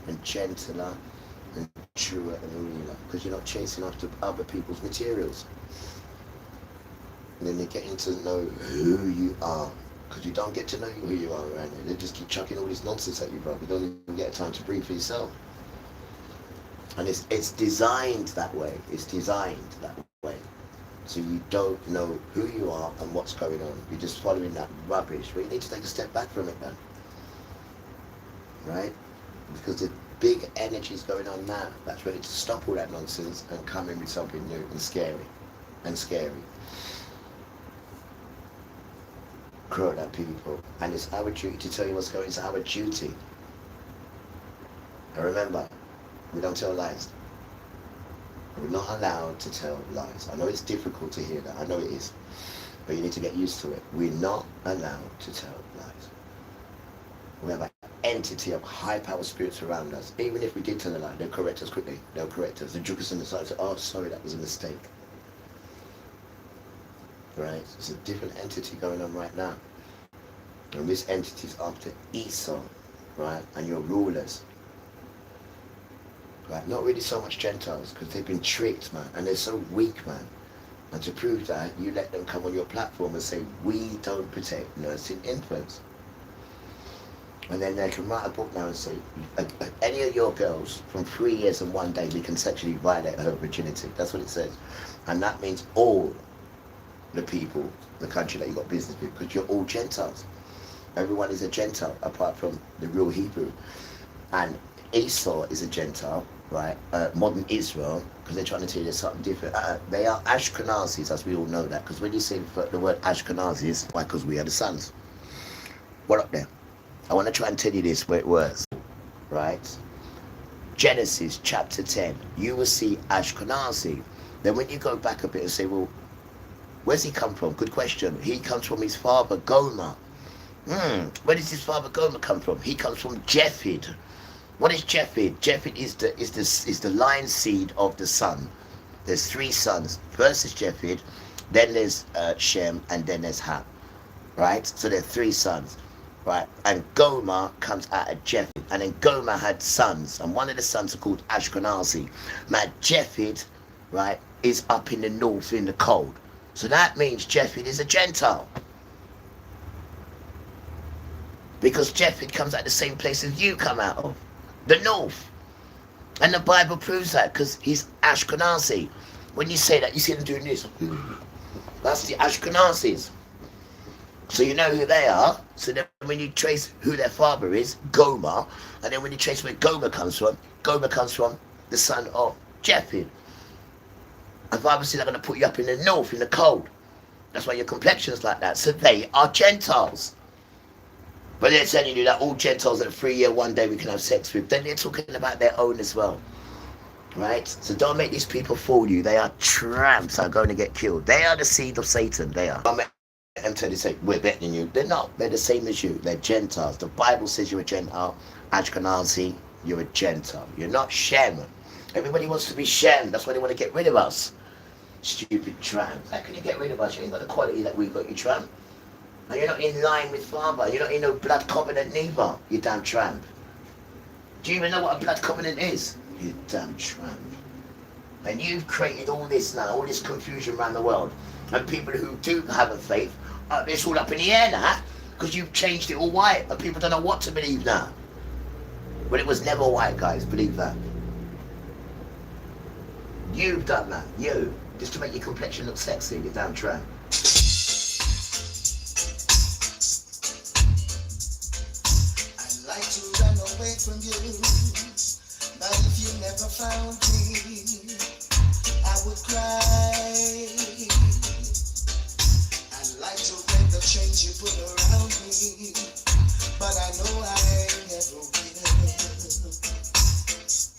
and gentler, and truer and realer, because you're not chasing after other people's materials. And then they're getting to know who you are. Because you don't get to know who you are around here. They just keep chucking all this nonsense at you, bro. You don't even get time to breathe for yourself. And it's designed that way. It's designed that way. So you don't know who you are and what's going on. You're just following that rubbish. But you need to take a step back from it, man. Right? Because the big energy's going on now. That's ready to stop all that nonsense and come in with something new and scary. And scary. Grown up people, and it's our duty to tell you what's going on. It's our duty. And remember, we don't tell lies. We're not allowed to tell lies. I know it's difficult to hear that. I know it is, but you need to get used to it. We're not allowed to tell lies. We have an entity of high-power spirits around us. Even if we did tell a lie, they'll correct us quickly. They'll correct us. They'll juke us in the side and say, "Oh, sorry, that was a mistake." Right? It's a different entity going on right now. And this entity is after Esau, right? And your rulers. Right? Not really so much Gentiles, because they've been tricked, man, and they're so weak, man. And to prove that, you let them come on your platform and say, we don't protect nursing infants. And then they can write a book now and say, any of your girls from 3 years and 1 day, we can sexually violate her virginity. That's what it says. And that means all the people, the country that you got business with, because you're all Gentiles. Everyone is a Gentile, apart from the real Hebrew. And Esau is a Gentile, right? Modern Israel, because they're trying to tell you there's something different. They are Ashkenazis, as we all know that. Because when you say the word Ashkenazis, why? Because we are the sons. What up there? I want to try and tell you this where it works, right? Genesis chapter 10, you will see Ashkenazi. Then when you go back a bit and say, well, where's he come from? Good question. He comes from his father Gomer. Where does his father Gomer come from? He comes from Japheth. What is Japheth? Japheth is the line seed of the sun. There's 3 sons. First is Japheth, then there's Shem, and then there's Ham. Right? So there are 3 sons. Right? And Gomer comes out of Japheth. And then Gomer had sons. And one of the sons are called Ashkenazi. Now Japheth, right, is up in the north in the cold. So that means Japheth is a Gentile. Because Japheth comes out the same place as you come out of. The north. And the Bible proves that because he's Ashkenazi. When you say that, you see them doing this. That's the Ashkenazis. So you know who they are. So then when you trace who their father is, Gomer, and then when you trace where Gomer comes from the son of Japheth. And Bible says they're going to put you up in the north, in the cold. That's why your complexion's like that. So they are Gentiles. But they're telling you that all Gentiles at 3 year 1 day we can have sex with. Then they're talking about their own as well. Right? So don't make these people fool you. They are tramps that are going to get killed. They are the seed of Satan. They are. And so they say, we're better than you. They're not. They're the same as you. They're Gentiles. The Bible says you're a Gentile. Ashkenazi, you're a Gentile. You're not Shem. Everybody wants to be Shem. That's why they want to get rid of us. Stupid tramp. How can you get rid of us? You ain't got the quality that we've got, you tramp. And you're not in line with Father. You're not in no blood covenant neither, you damn tramp. Do you even know what a blood covenant is? You damn tramp. And you've created all this now, all this confusion around the world. And people who do have a faith, it's all up in the air now, because you've changed it all white, and people don't know what to believe now. But it was never white, guys, believe that. You've done that, you, just to make your complexion look sexy, you damn tramp. I'd like to run away from you, but if you never found me, I would cry. I'd like to break the chains you put around me, but I know I never will.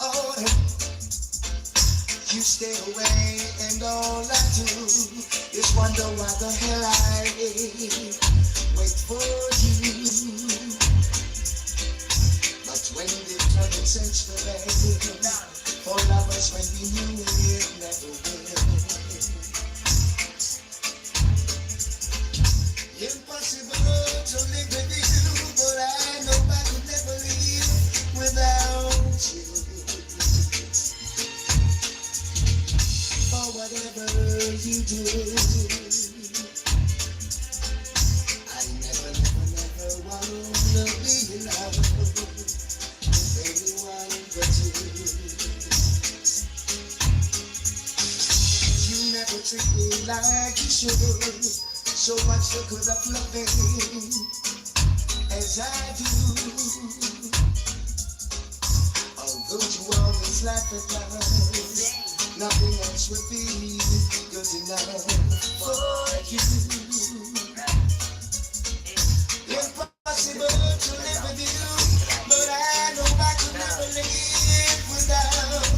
Oh, you stay away, and all I do is wonder why the hell I wait for you. But when they turn and search for rain, for lovers when we knew it never will. Impossible to live with you, but I know I could never live without you. For whatever you do, I never want to be in love with anyone but you. You never treat me like you should, so much you could have loved me as I do. Although you always laugh at life, nothing else would be good enough for you. Impossible to live with you, but I know I could never live without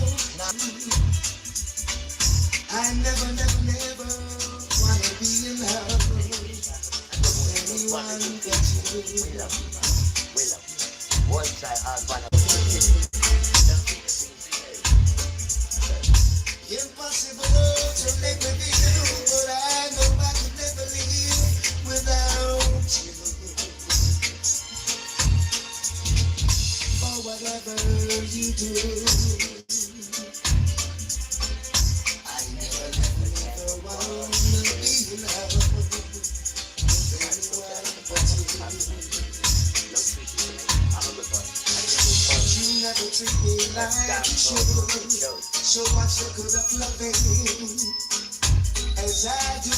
you. I never wanna be in love with anyone but you. We love you, man. We love you. One side, Impossible to live with you, but I know I could never live without you. do. I never wanna be loved with anyone but you. You never treat me like you should. So what's the good of loving as I do?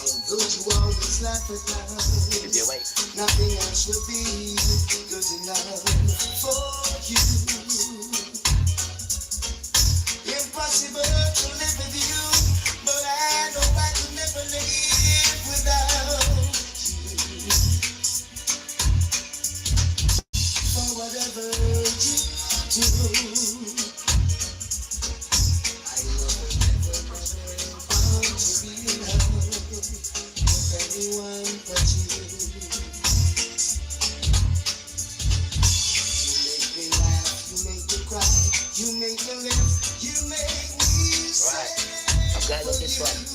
Although you always laugh at love, nothing else would be good enough for you. Impossible to live with you, but I know I could never live without you. For whatever you do, I know never want to be loved with anyone but you. You make me laugh, you make me cry, you make me live, you make me say. I'm glad with this one.